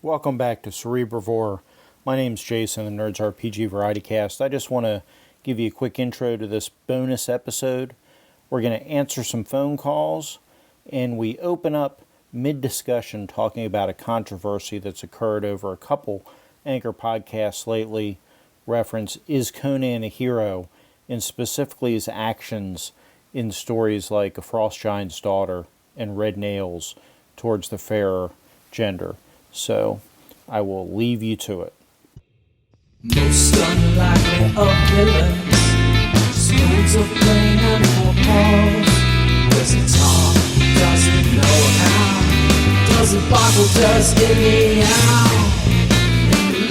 Welcome back to Cerebrivore. My name's Jason, the Nerds RPG Variety Cast. I just want to give you a quick intro to this bonus episode. We're going to answer some phone calls, and we open up mid-discussion talking about a controversy that's occurred over a couple Anchor podcasts lately. Reference, is Conan a hero? And specifically his actions in stories like A Frost Giant's Daughter and Red Nails towards the fairer gender. So, I will leave you to it. Most unlikely of villains, stones of brain and purpose. Does it talk? Does it know how? Does it bottle? Does it meow?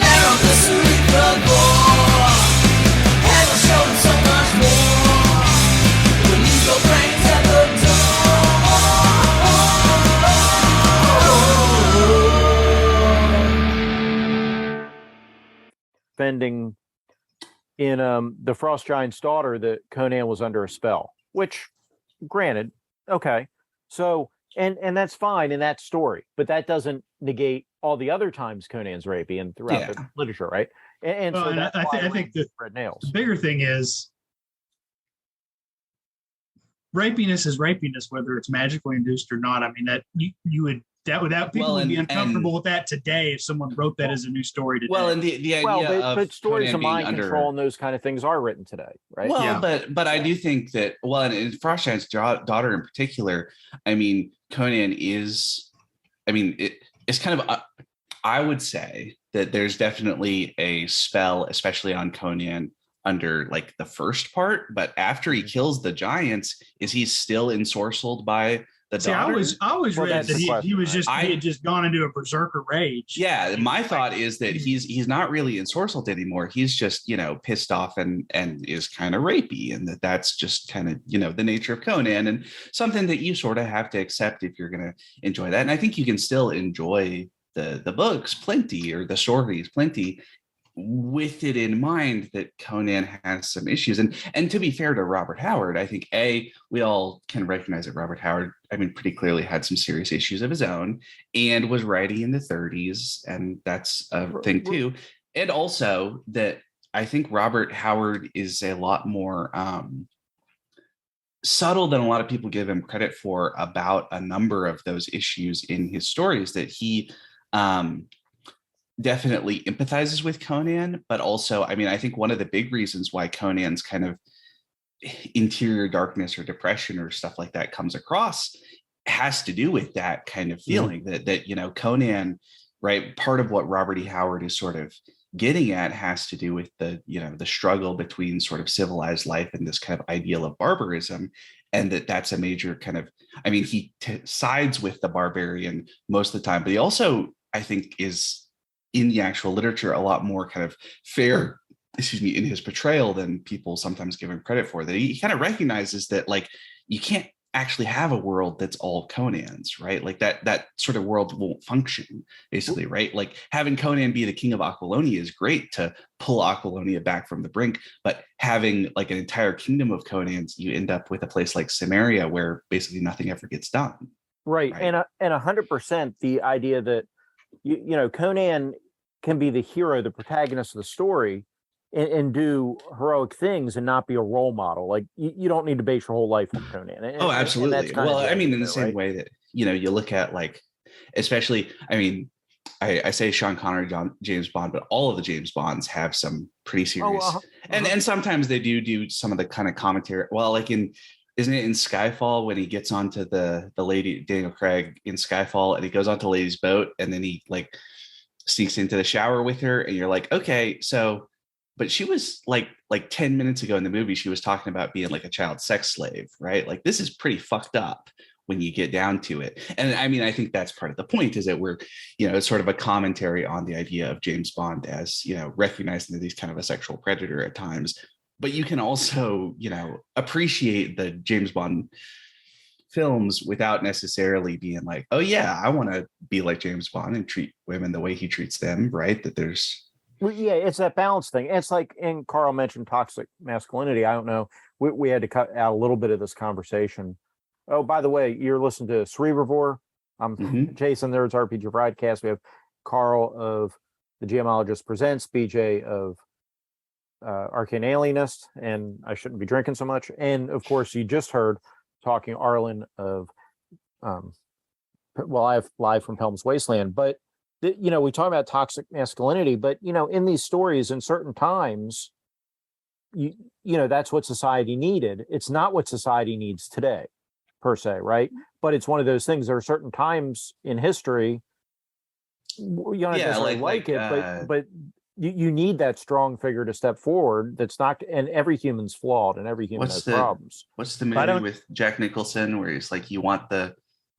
Let on the Cerebrivore, and I'll show him so much more. We'll leave your brains at the door. Defending in The Frost Giant's Daughter that Conan was under a spell, which, granted, okay. So, and that's fine in that story, but that doesn't negate all the other times Conan's rapey and throughout the literature, right? And well, so and I think the Red Nails. The bigger thing is rapiness is rapiness, whether it's magically induced or not. I mean, that you would people would be uncomfortable with that today if someone wrote that as a new story today. Well, and the idea but stories Conan of mind being control and those kind of things are written today, right? Well, yeah. but I do think that, well, and in Frost Giant's Daughter in particular, I mean, Conan is, I mean, it's kind of, I would say that there's definitely a spell, especially on Conan, under like the first part, but after he kills the giants, is he still ensorcelled by the daughter? I always read that he had just gone into a berserker rage. Yeah, my thought is that he's not really ensorcelled anymore. He's just, pissed off and is kind of rapey, and that's just kind of, the nature of Conan, and something that you sort of have to accept if you're going to enjoy that. And I think you can still enjoy the books plenty, or the stories plenty, with it in mind that Conan has some issues. And to be fair to Robert Howard, I think we all can recognize that Robert Howard, I mean, pretty clearly had some serious issues of his own and was writing in the 30s, and that's a thing too. And also that I think Robert Howard is a lot more subtle than a lot of people give him credit for about a number of those issues in his stories, that he definitely empathizes with Conan, but also, I mean, I think one of the big reasons why Conan's kind of interior darkness or depression or stuff like that comes across has to do with that kind of feeling that Conan, right? Part of what Robert E. Howard is sort of getting at has to do with the struggle between sort of civilized life and this kind of ideal of barbarism. And that's a major kind of, I mean, he sides with the barbarian most of the time, but he also, I think, is in the actual literature a lot more kind of fair, in his portrayal than people sometimes give him credit for. That he kind of recognizes that, like, you can't actually have a world that's all Conan's, right? Like that sort of world won't function, basically, right? Like having Conan be the king of Aquilonia is great to pull Aquilonia back from the brink, but having like an entire kingdom of Conan's, you end up with a place like Samaria where basically nothing ever gets done. Right. And 100% the idea that Conan can be the hero, the protagonist of the story, and do heroic things and not be a role model. Like you don't need to base your whole life on Conan. Absolutely. Well, I mean, in the same way that, you look at, like, especially, I mean, I say Sean Connery, James Bond, but all of the James Bonds have some pretty serious, and sometimes they do some of the kind of commentary. Well, like isn't it in Skyfall when he gets onto the lady, Daniel Craig in Skyfall, and he goes onto the lady's boat and then he like sneaks into the shower with her, and you're like, okay, so, but she was like 10 minutes ago in the movie, she was talking about being like a child sex slave, right? Like, this is pretty fucked up when you get down to it. And I mean, I think that's part of the point, is that we're, it's sort of a commentary on the idea of James Bond as, recognizing that he's kind of a sexual predator at times, but you can also, appreciate the James Bond films without necessarily being like, oh yeah, I want to be like James Bond and treat women the way he treats them, right? That there's, well, yeah, it's that balance thing. It's like, and Carl mentioned toxic masculinity. I don't know, we had to cut out a little bit of this conversation. Oh, by the way, you're listening to Cerebrivore. I'm Jason, there's RPG Broadcast. We have Carl of The Geomologist Presents, BJ of Arcane Alienist, and I Shouldn't Be Drinking So Much. And of course, you just heard talking Arlen of, I have Live from Helm's Wasteland. But, we talk about toxic masculinity, but, in these stories, in certain times, that's what society needed. It's not what society needs today, per se, right? But it's one of those things. There are certain times in history, you don't necessarily like it, but you need that strong figure to step forward. That's not, and every human's flawed, and every human has problems. What's the movie with Jack Nicholson where he's like, you want the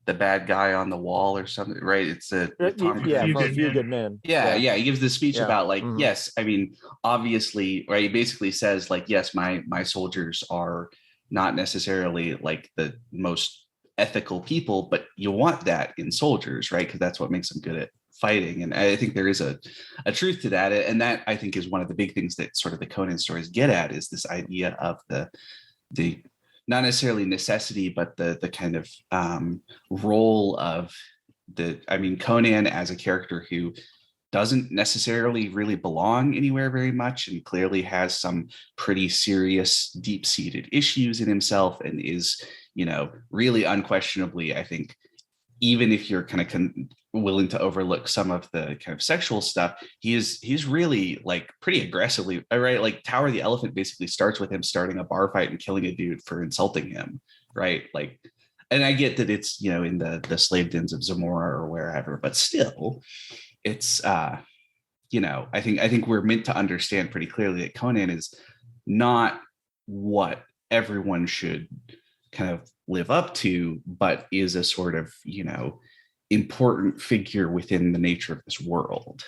bad guy on the wall or something, right? It's a Few Good Men. Yeah. He gives this speech about yes, I mean, obviously, right? He basically says like, yes, my soldiers are not necessarily like the most ethical people, but you want that in soldiers, right? Because that's what makes them good at fighting. And I think there is a truth to that. And that, I think, is one of the big things that sort of the Conan stories get at, is this idea of the not necessarily necessity, but the kind of role of Conan as a character who doesn't necessarily really belong anywhere very much, and clearly has some pretty serious, deep-seated issues in himself, and is, really unquestionably, I think, even if you're kind of willing to overlook some of the kind of sexual stuff, he's really like pretty aggressively, right? Like Tower of the Elephant basically starts with him starting a bar fight and killing a dude for insulting him, right? Like, and I get that it's, in the slave dens of Zamora or wherever, but still, it's I think we're meant to understand pretty clearly that Conan is not what everyone should kind of live up to, but is a sort of, important figure within the nature of this world.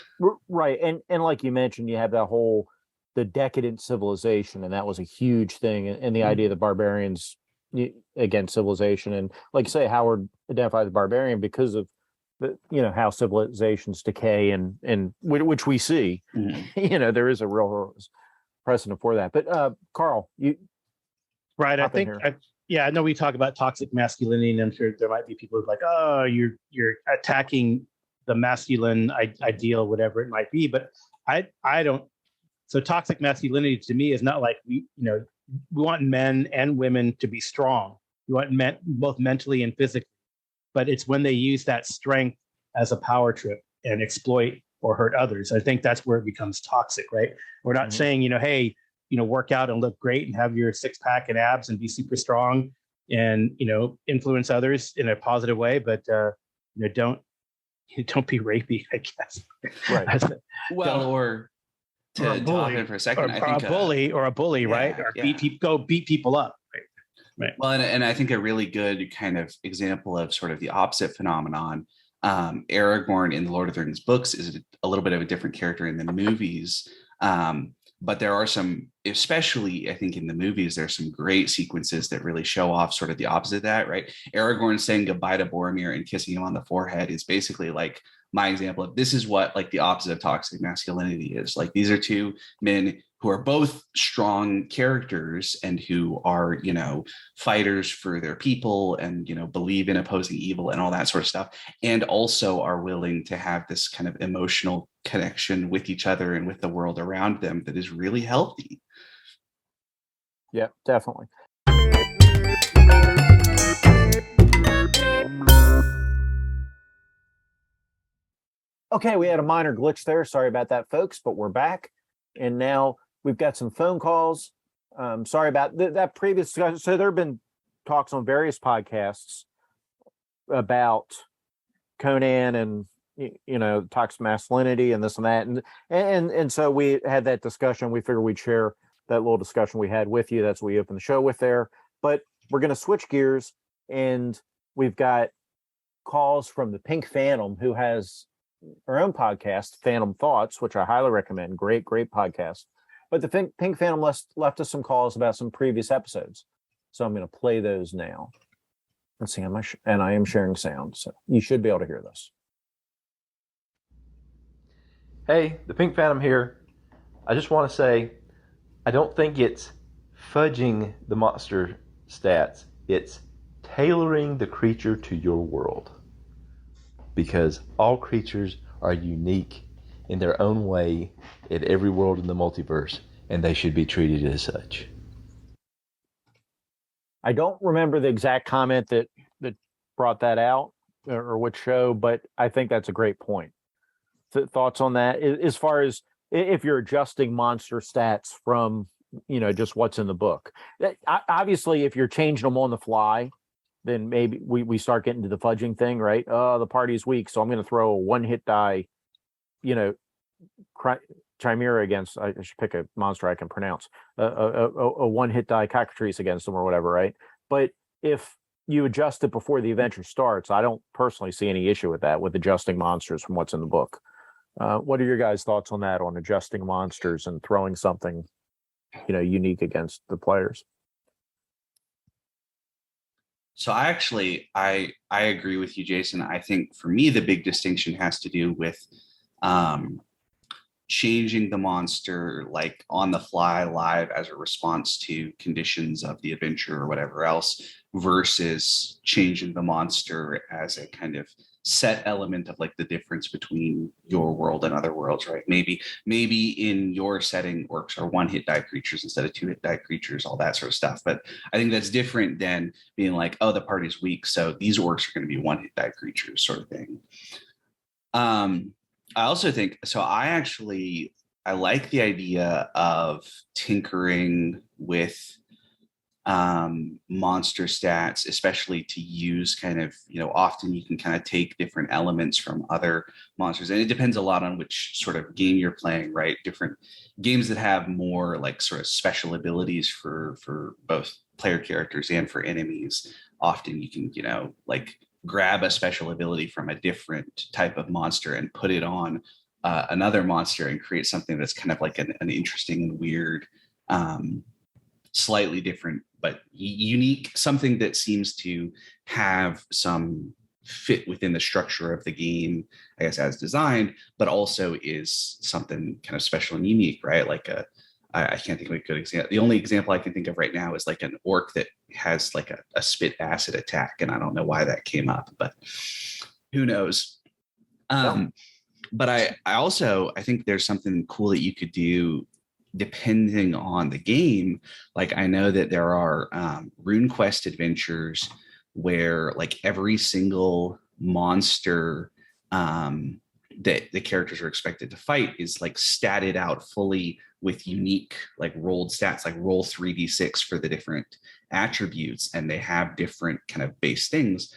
Right. And like you mentioned, you have that whole, the decadent civilization, and that was a huge thing. And the idea that barbarians against civilization, and like you say, Howard identified the barbarian because of the, how civilizations decay, and which we see, there is a real precedent for that. But Carl, you right? I know we talk about toxic masculinity, and I'm sure there might be people who are like, oh, you're attacking the masculine ideal, whatever it might be. But I don't. So toxic masculinity to me is not like we want men and women to be strong. We want men both mentally and physically. But it's when they use that strength as a power trip and exploit or hurt others. I think that's where it becomes toxic, right? We're not saying, hey, work out and look great and have your 6-pack and abs and be super strong and, influence others in a positive way, but, don't be rapey, I guess. Right. Or to hop in for a second, I think a bully, right? Or beat people up. Right. Well, and I think a really good kind of example of sort of the opposite phenomenon, Aragorn in the Lord of the Rings books is a little bit of a different character in the movies. But there are some, especially I think in the movies, there's some great sequences that really show off sort of the opposite of that, right? Aragorn saying goodbye to Boromir and kissing him on the forehead is basically like my example of this is what like the opposite of toxic masculinity is. Like these are two men who are both strong characters and who are, fighters for their people and, believe in opposing evil and all that sort of stuff. And also are willing to have this kind of emotional connection with each other and with the world around them that is really healthy. Yeah, definitely. Okay, we had a minor glitch there. Sorry about that, folks, but we're back. And now we've got some phone calls. Sorry about that previous discussion. So there have been talks on various podcasts about Conan and, toxic masculinity and this and that. And so we had that discussion. We figured we'd share that little discussion we had with you. That's what we opened the show with there. But we're going to switch gears, and we've got calls from the Pink Phantom, who has her own podcast, Phantom Thoughts, which I highly recommend. Great podcast. But the Pink Phantom left us some calls about some previous episodes. So I'm going to play those now. Let's see, and I am sharing sound, so you should be able to hear this. Hey, the Pink Phantom here. I just want to say, I don't think it's fudging the monster stats. It's tailoring the creature to your world. Because all creatures are unique in their own way in every world in the multiverse, and they should be treated as such. I don't remember the exact comment that brought that out or which show, but I think that's a great point. Thoughts on that? As far as if you're adjusting monster stats from, just what's in the book. Obviously, if you're changing them on the fly, then maybe we start getting to the fudging thing, right? The party's weak, so I'm going to throw a one-hit die, chimera against, I should pick a monster I can pronounce, a one-hit die cockatrice against them or whatever, right? But if you adjust it before the adventure starts, I don't personally see any issue with that, with adjusting monsters from what's in the book. What are your guys' thoughts on that, on adjusting monsters and throwing something, unique against the players? So I agree with you, Jason. I think for me, the big distinction has to do with changing the monster like on the fly live as a response to conditions of the adventure or whatever else, versus changing the monster as a kind of set element of like the difference between your world and other worlds, right? Maybe in your setting, orcs are one-hit die creatures instead of two-hit die creatures, all that sort of stuff. But I think that's different than being like, oh, the party's weak, so these orcs are going to be one-hit die creatures, sort of thing. I also think, so I like the idea of tinkering with monster stats, especially to use kind of, often you can kind of take different elements from other monsters. And it depends a lot on which sort of game you're playing, right? Different games that have more like sort of special abilities for both player characters and for enemies. Often you can, like grab a special ability from a different type of monster and put it on another monster and create something that's kind of like an interesting and weird, slightly different but unique, something that seems to have some fit within the structure of the game, I guess, as designed, but also is something kind of special and unique, right? Like I can't think of a good example. The only example I can think of right now is like an orc that has like a spit acid attack, and I don't know why that came up, but who knows? But I think there's something cool that you could do depending on the game. Like I know that there are RuneQuest adventures where like every single monster that the characters are expected to fight is like statted out fully with unique like rolled stats, like roll 3d6 for the different attributes, and they have different kind of base things.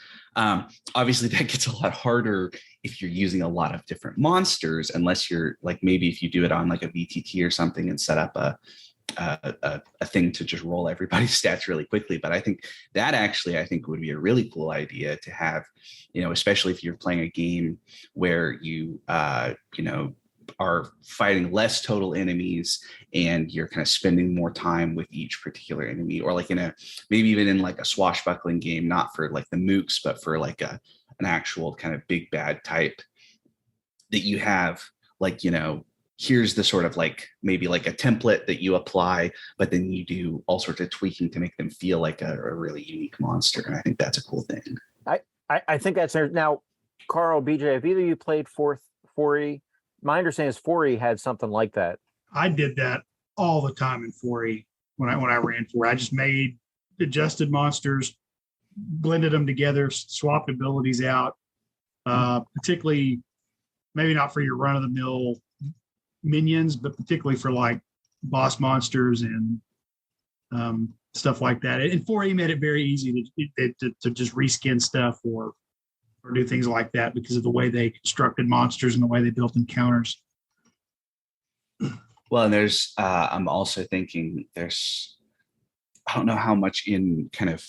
Obviously that gets a lot harder if you're using a lot of different monsters, unless you're like, maybe if you do it on like a VTT or something and set up a thing to just roll everybody's stats really quickly. But I think that actually, I think would be a really cool idea to have, especially if you're playing a game where you, are fighting less total enemies and you're kind of spending more time with each particular enemy, or like maybe even in like a swashbuckling game, not for like the mooks, but for like an actual kind of big bad type, that you have like, here's the sort of like maybe like a template that you apply, but then you do all sorts of tweaking to make them feel like a really unique monster. And I think that's a cool thing. I think that's now, Carl, BJ, have either of you played 4E? My understanding is 4E had something like that. I did that all the time in 4E when I ran 4E. I just made adjusted monsters, blended them together, swapped abilities out, particularly maybe not for your run-of-the-mill minions, but particularly for like boss monsters and stuff like that. And 4E made it very easy to just reskin stuff or do things like that because of the way they constructed monsters and the way they built encounters. Well, and there's, I'm also thinking there's, I don't know how much in kind of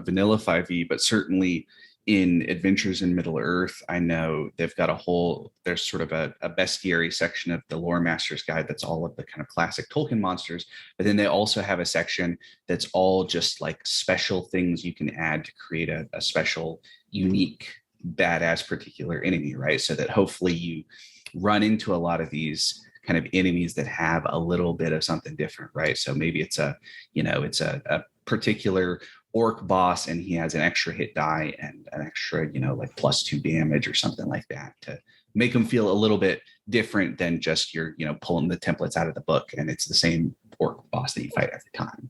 vanilla 5e, but certainly in Adventures in Middle Earth, I know they've got there's sort of a bestiary section of the Lore Master's Guide that's all of the kind of classic Tolkien monsters, but then they also have a section that's all just like special things you can add to create a special, unique, badass particular enemy, right? So that hopefully you run into a lot of these kind of enemies that have a little bit of something different, right? So maybe it's a particular orc boss and he has an extra hit die and an extra, like +2 damage or something like that to make them feel a little bit different than just you're, pulling the templates out of the book and it's the same orc boss that you fight every time.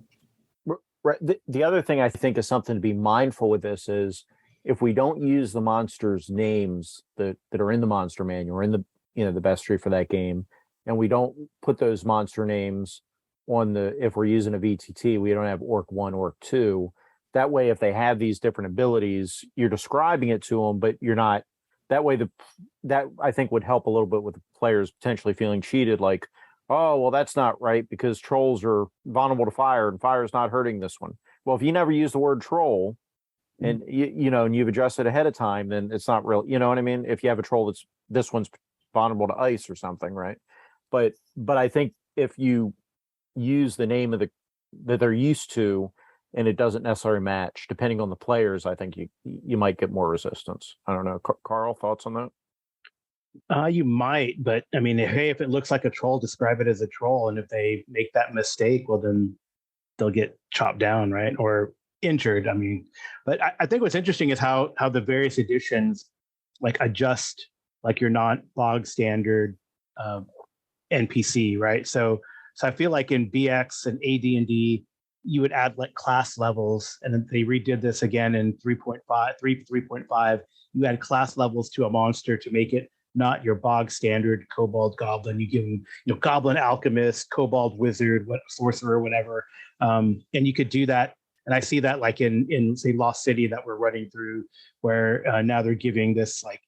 Right. The other thing I think is something to be mindful with this is if we don't use the monsters' names that are in the monster manual or in the the bestiary for that game, and we don't put those monster names on if we're using a VTT, we don't have Orc 1, Orc 2. That way, if they have these different abilities, you're describing it to them, but you're not. That way, that I think would help a little bit with the players potentially feeling cheated, like, oh, well, that's not right because trolls are vulnerable to fire and fire is not hurting this one. Well, if you never use the word troll and and you've addressed it ahead of time, then it's not real. You know what I mean? If you have a troll this one's vulnerable to ice or something, right? But I think if you use the name of that they're used to and it doesn't necessarily match, depending on the players, I think you might get more resistance. I don't know. Carl, thoughts on that? You might, but I mean, hey, if it looks like a troll, describe it as a troll. And if they make that mistake, well, then they'll get chopped down, right? Or injured. I mean, but I think what's interesting is how the various editions like adjust like your non-bog standard NPC, right? So I feel like in BX and AD&D, you would add like class levels, and then they redid this again in 3.5. You add class levels to a monster to make it not your bog standard kobold goblin. You give them, goblin alchemist, kobold wizard, sorcerer, whatever. And you could do that. And I see that like in say Lost City that we're running through, where now they're giving this like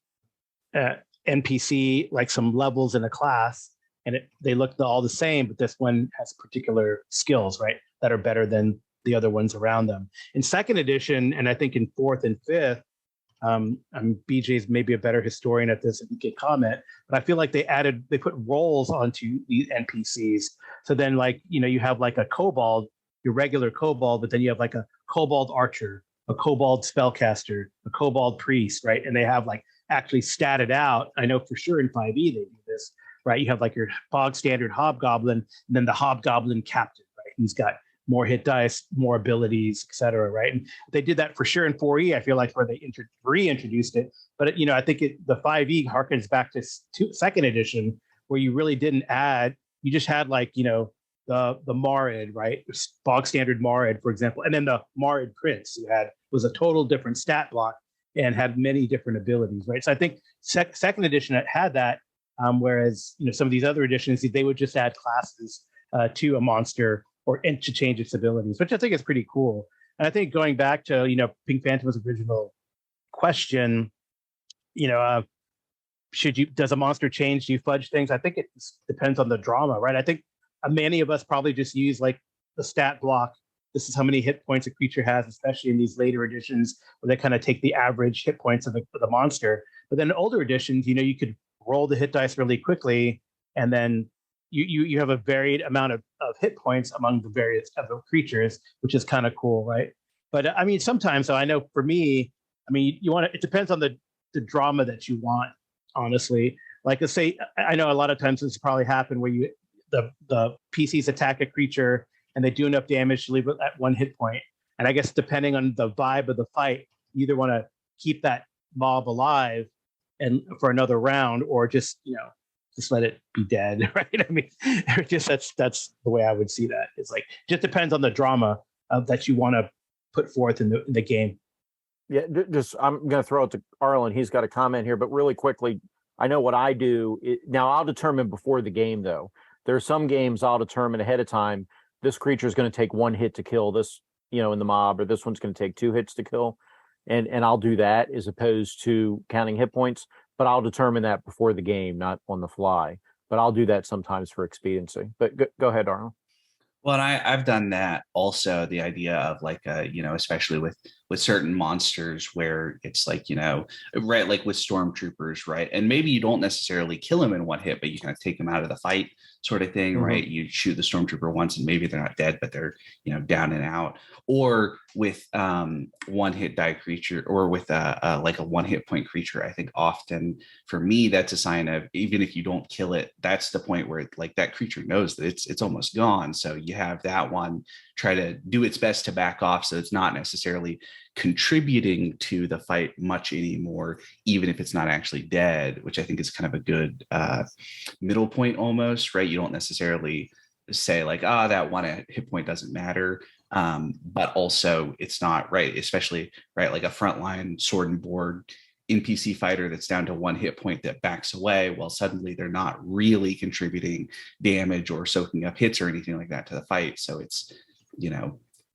NPC like some levels in a class, and they look all the same, but this one has particular skills, right, that are better than the other ones around them. In second edition, and I think in fourth and fifth, BJ's maybe a better historian at this if you could comment, but I feel like they put roles onto these NPCs. So then like, you have like a kobold, your regular kobold, but then you have like a kobold archer, a kobold spellcaster, a kobold priest, right? And they have like actually statted out. I know for sure in 5e they do this, right? You have like your bog standard hobgoblin, and then the hobgoblin captain, right? Who's got more hit dice, more abilities, etc. Right? And they did that for sure in 4e. I feel like where they reintroduced it, but I think the 5e harkens back to second edition, where you really didn't add. You just had like the Marid, right? Bog standard Marid, for example, and then the Marid Prince was a total different stat block and had many different abilities, right? So I think second edition had that, whereas some of these other editions they would just add classes to a monster or to change its abilities, which I think is pretty cool. And I think going back to Pink Phantom's original question, does a monster change? Do you fudge things? I think it depends on the drama, right? I think many of us probably just use like the stat block. This is how many hit points a creature has, especially in these later editions where they kind of take the average hit points of the monster. But then in older editions, you could roll the hit dice really quickly, and then you have a varied amount of hit points among the various other creatures, which is kind of cool, right? But I mean, sometimes, so I know for me, I mean, it depends on the drama that you want, honestly. Like, let's say, I know a lot of times this probably happened where the PCs attack a creature and they do enough damage to leave it at one hit point. And I guess depending on the vibe of the fight, you either want to keep that mob alive and for another round, or just let it be dead, right? I mean, just that's the way I would see that. It's like just depends on the drama that you want to put forth in the game. Yeah, just I'm going to throw it to Arlen. He's got a comment here, but really quickly, I know what I do. Now I'll determine before the game, though. There are some games I'll determine ahead of time. This creature is going to take one hit to kill this, in the mob, or this one's going to take 2 hits to kill, and I'll do that as opposed to counting hit points. But I'll determine that before the game, not on the fly. But I'll do that sometimes for expediency. But go ahead, Arlen. Well, and I've done that also. The idea of like, especially with certain monsters where it's like, right, like with stormtroopers, right? And maybe you don't necessarily kill them in one hit, but you kind of take them out of the fight sort of thing, right? You shoot the stormtrooper once and maybe they're not dead, but they're, down and out. Or with one hit die creature, or with like a 1 hit point creature, I think often for me, that's a sign of, even if you don't kill it, that's the point where like that creature knows that it's almost gone. So you have that one try to do its best to back off. So it's not necessarily contributing to the fight much anymore, even if it's not actually dead, which I think is kind of a good middle point almost, right? You don't necessarily say like, that one hit point doesn't matter. But also it's not, right, especially, right, like a frontline sword and board NPC fighter that's down to one hit point that backs away, well, suddenly they're not really contributing damage or soaking up hits or anything like that to the fight. So it's,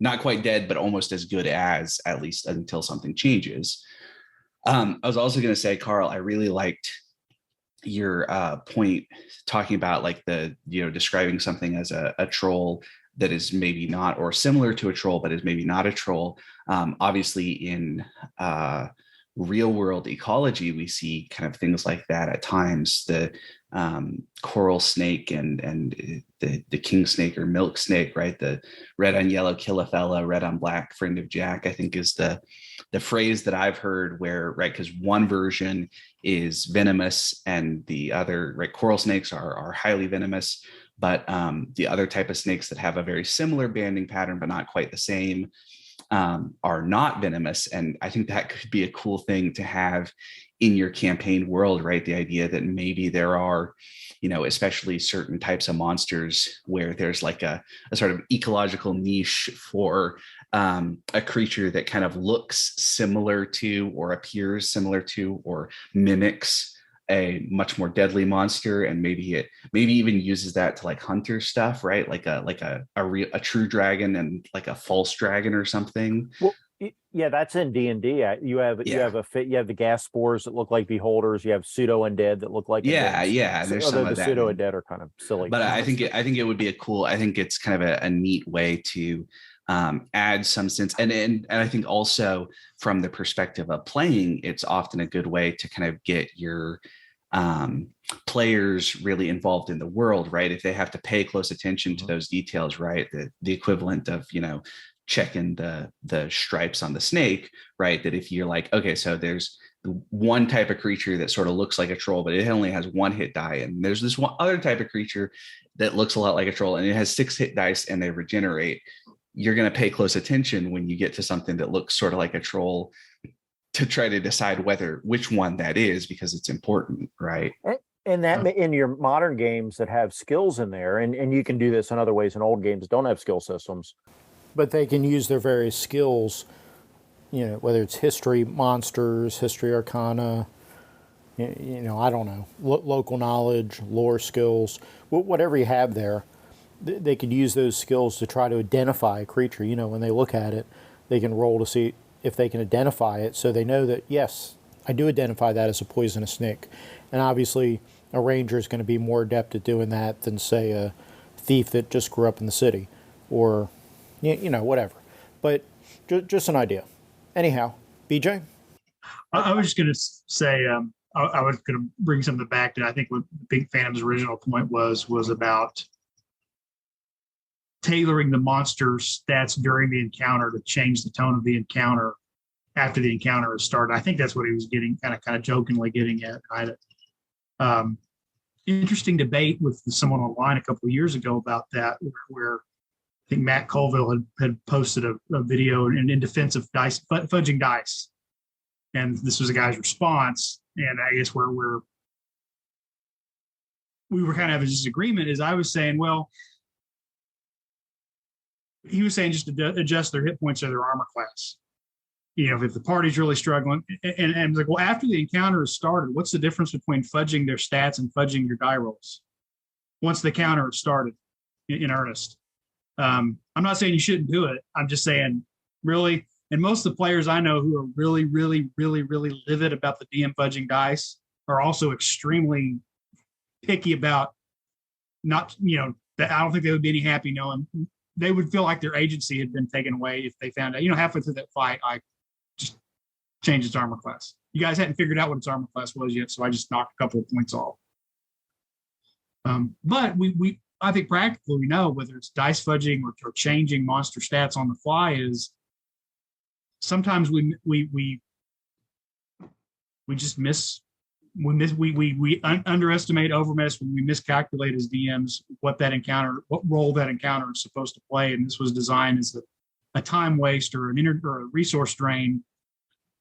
not quite dead, but almost as good as, at least until something changes. I was also going to say, Carl, I really liked your point talking about like describing something as a troll that is maybe not, or similar to a troll, but is maybe not a troll. Obviously in real world ecology, we see kind of things like that at times. The coral snake and the king snake or milk snake, right? The red on yellow kill a fella, red on black friend of Jack, I think is the phrase that I've heard, where, right, because one version is venomous and the other, right, coral snakes are highly venomous, but the other type of snakes that have a very similar banding pattern but not quite the same are not venomous. And I think that could be a cool thing to have in your campaign world, right? The idea that maybe there are, especially certain types of monsters where there's like a sort of ecological niche for a creature that kind of looks similar to, or appears similar to, or mimics a much more deadly monster, and maybe even uses that to like hunter stuff, right? Like a true dragon and like a false dragon or something. Well, yeah, that's in D&D. You have the gas spores that look like beholders. You have pseudo undead that look like undeads. And there's some of the that. Pseudo undead are kind of silly. But I think it would be I think it's kind of a neat way to add some sense, and I think also from the perspective of playing, it's often a good way to kind of get your players really involved in the world, right? If they have to pay close attention to those details, right? The equivalent of, checking the stripes on the snake, right? That if you're like, okay, so there's one type of creature that sort of looks like a troll, but it only has 1 hit die. And there's this one other type of creature that looks a lot like a troll and it has 6 hit dice and they regenerate. You're going to pay close attention when you get to something that looks sort of like a troll to try to decide which one that is, because it's important, right? And that in your modern games that have skills in there, and you can do this in other ways in old games that don't have skill systems, but they can use their various skills, whether it's history, monsters, history, arcana, I don't know, local knowledge, lore skills, whatever you have there, they could use those skills to try to identify a creature. When they look at it, they can roll to see if they can identify it, so they know that, yes, I do identify that as a poisonous snake. And obviously a ranger is going to be more adept at doing that than, say, a thief that just grew up in the city, or whatever. But just an idea. Anyhow, BJ? I was just going to say, I was going to bring something back to, I think what Pink Phantom's original point was about tailoring the monster stats during the encounter to change the tone of the encounter after the encounter has started. I think that's what he was getting, kind of jokingly getting at. Right? Interesting debate with someone online a couple of years ago about that, where I think Matt Colville had posted a video in defense of dice, fudging dice. And this was a guy's response. And I guess where we were kind of having a disagreement is I was saying, well, he was saying just to adjust their hit points or their armor class. If the party's really struggling, and I was like, well, after the encounter has started, what's the difference between fudging their stats and fudging your die rolls once the counter has started in earnest? I'm not saying you shouldn't do it. I'm just saying, really, and most of the players I know who are really, really, really, really livid about the DM fudging dice are also extremely picky about not, that I don't think they would be any happy knowing. They would feel like their agency had been taken away if they found out, halfway through that fight, I just changed its armor class. You guys hadn't figured out what its armor class was yet, so I just knocked a couple of points off. But I think practically we know whether it's dice fudging or changing monster stats on the fly is sometimes we just we underestimate, overmiss when we miscalculate as DMs what role that encounter is supposed to play. And this was designed as a time waste or or a resource drain.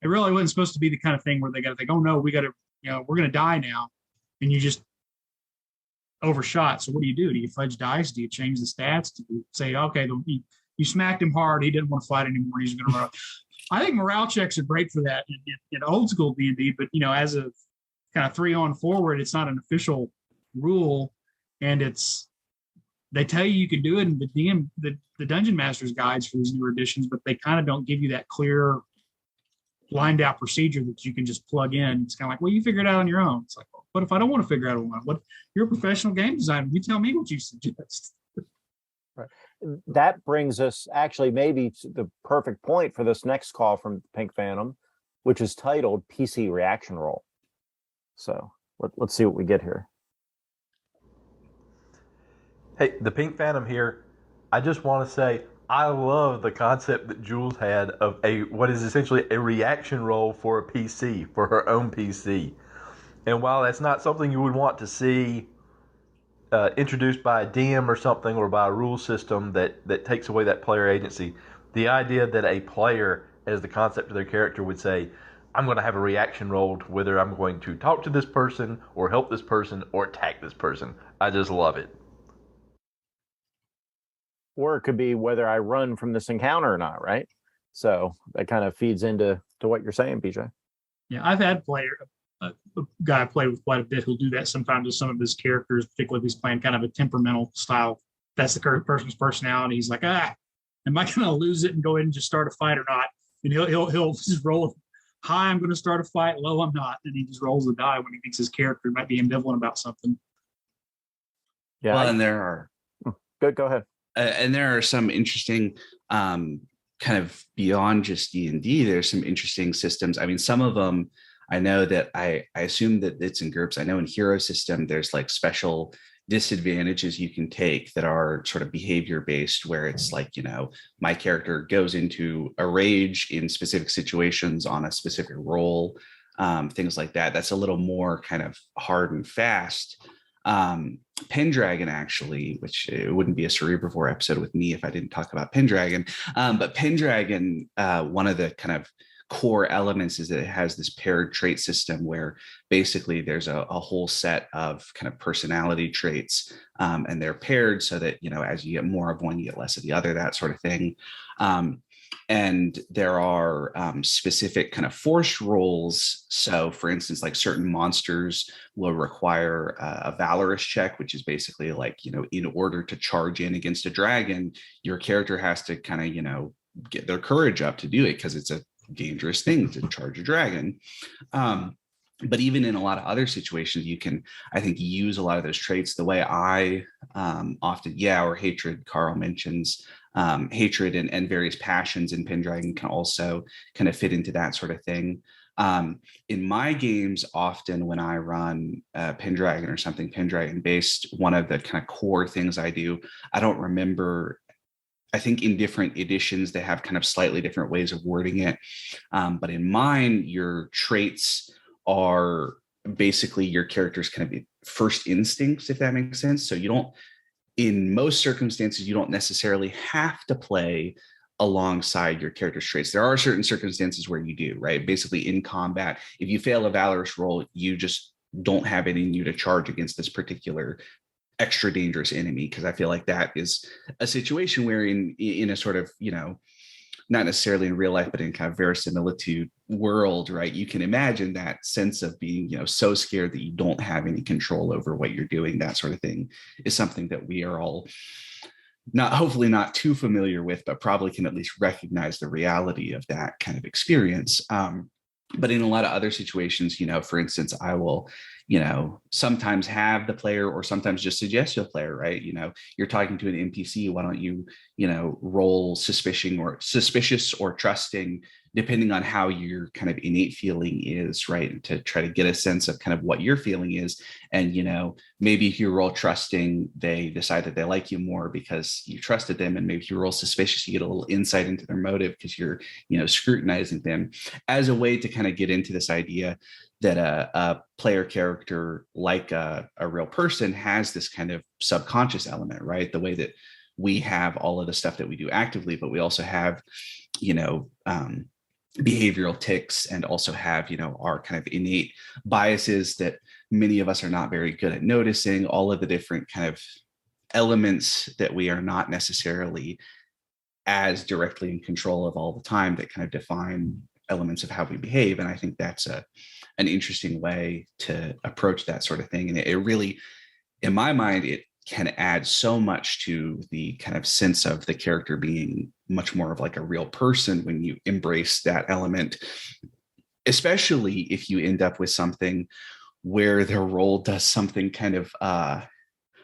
It really wasn't supposed to be the kind of thing where they got to think, oh no, we got to, we're going to die now, and you just overshot. So what do? Do you fudge dice? Do you change the stats? Do you say, okay, you smacked him hard, he didn't want to fight anymore, he's going to run? I think morale checks are great for that in old school D&D, but as a kind of 3 on forward, it's not an official rule, and they tell you can do it in the Dungeon Master's guides for these newer editions, but they kind of don't give you that clear, lined out procedure that you can just plug in. It's kind of like, well, you figure it out on your own. It's like, well, what if I don't want to figure out on my own? What, you're a professional game designer. You tell me what you suggest. Right. That brings us actually maybe to the perfect point for this next call from Pink Phantom, which is titled PC Reaction Roll. So let's see what we get here. Hey, the Pink Phantom here. I just want to say I love the concept that Jules had of what is essentially a reaction roll for a PC, for her own PC. And while that's not something you would want to see introduced by a DM or something, or by a rule system that takes away that player agency, the idea that a player, as the concept of their character, would say, I'm going to have a reaction roll to whether I'm going to talk to this person or help this person or attack this person. I just love it. Or it could be whether I run from this encounter or not, right? So that kind of feeds into what you're saying, PJ. Yeah, I've had a guy I play with quite a bit who'll do that sometimes with some of his characters, particularly if he's playing kind of a temperamental style. That's the person's personality. He's like, am I going to lose it and go ahead and just start a fight or not? And he'll just roll high, I'm going to start a fight. Low, I'm not. And he just rolls the die when he thinks his character might be ambivalent about something. Yeah, well, and there are. Go ahead. And there are some interesting, kind of beyond just D&D, there's some interesting systems. I mean, some of them, I know that I assume that it's in groups. I know in Hero System, there's like special disadvantages you can take that are sort of behavior based, where it's like, my character goes into a rage in specific situations on a specific roll, things like that. That's a little more kind of hard and fast. Pendragon, actually, which it wouldn't be a Cerebrivore episode with me if I didn't talk about Pendragon, but Pendragon, one of the kind of core elements is that it has this paired trait system where basically there's a whole set of kind of personality traits, and they're paired so that, as you get more of one, you get less of the other, that sort of thing. And there are specific kind of force rolls. So, for instance, like certain monsters will require a valorous check, which is basically like, in order to charge in against a dragon, your character has to kind of, get their courage up to do it, because it's a dangerous thing to charge a dragon. But even in a lot of other situations, you can, I think, use a lot of those traits the way I often, or hatred, Carl mentions. Hatred and various passions in Pendragon can also kind of fit into that sort of thing. In my games, often when I run Pendragon or something Pendragon based, one of the kind of core things I do, I don't remember, I think in different editions, they have kind of slightly different ways of wording it. But in mine, your traits are basically your character's kind of first instincts, if that makes sense. So you don't, in most circumstances, you don't necessarily have to play alongside your character's traits. There are certain circumstances where you do, right? Basically in combat, if you fail a valorous roll, you just don't have it in you to charge against this particular extra dangerous enemy, because I feel like that is a situation where in a sort of, not necessarily in real life, but in kind of verisimilitude world, right? You can imagine that sense of being, so scared that you don't have any control over what you're doing. That sort of thing is something that we are all hopefully not too familiar with, but probably can at least recognize the reality of that kind of experience. But in a lot of other situations, for instance, I will, sometimes have the player, or sometimes just suggest to a player, right? You're talking to an NPC. Why don't you, roll suspicious or trusting, depending on how your kind of innate feeling is, right? To try to get a sense of kind of what your feeling is. And, maybe if you roll trusting, they decide that they like you more because you trusted them. And maybe if you roll suspicious, you get a little insight into their motive because you're, scrutinizing them, as a way to kind of get into this idea that a player character, like a real person, has this kind of subconscious element, right? The way that we have all of the stuff that we do actively, but we also have, behavioral tics, and also have, our kind of innate biases that many of us are not very good at noticing, all of the different kind of elements that we are not necessarily as directly in control of all the time that kind of define elements of how we behave. And I think that's an interesting way to approach that sort of thing. And it really, in my mind, it can add so much to the kind of sense of the character being much more of like a real person when you embrace that element, especially if you end up with something where their role does something kind of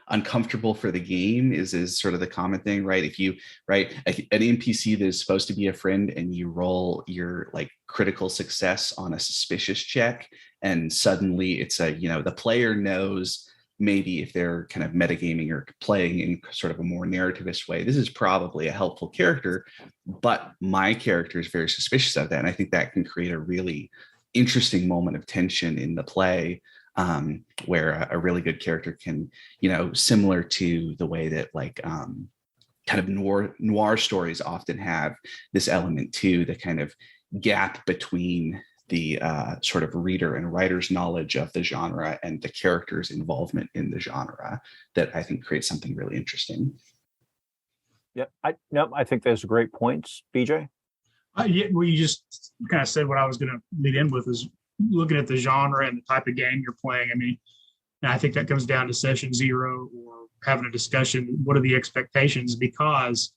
uncomfortable for the game is sort of the common thing, right? If you, right, an NPC that is supposed to be a friend and you roll your like critical success on a suspicious check, and suddenly it's the player knows, maybe if they're kind of metagaming or playing in sort of a more narrativist way, this is probably a helpful character, but my character is very suspicious of that. And I think that can create a really interesting moment of tension in the play, where a really good character can, similar to the way that like kind of noir stories often have this element too, the kind of gap between the sort of reader and writer's knowledge of the genre and the character's involvement in the genre, that I think creates something really interesting. Yeah, I think those are great points, BJ. Yeah, well, you just kind of said what I was going to lead in with, is looking at the genre and the type of game you're playing. I mean, and I think that comes down to session zero or having a discussion. What are the expectations? Because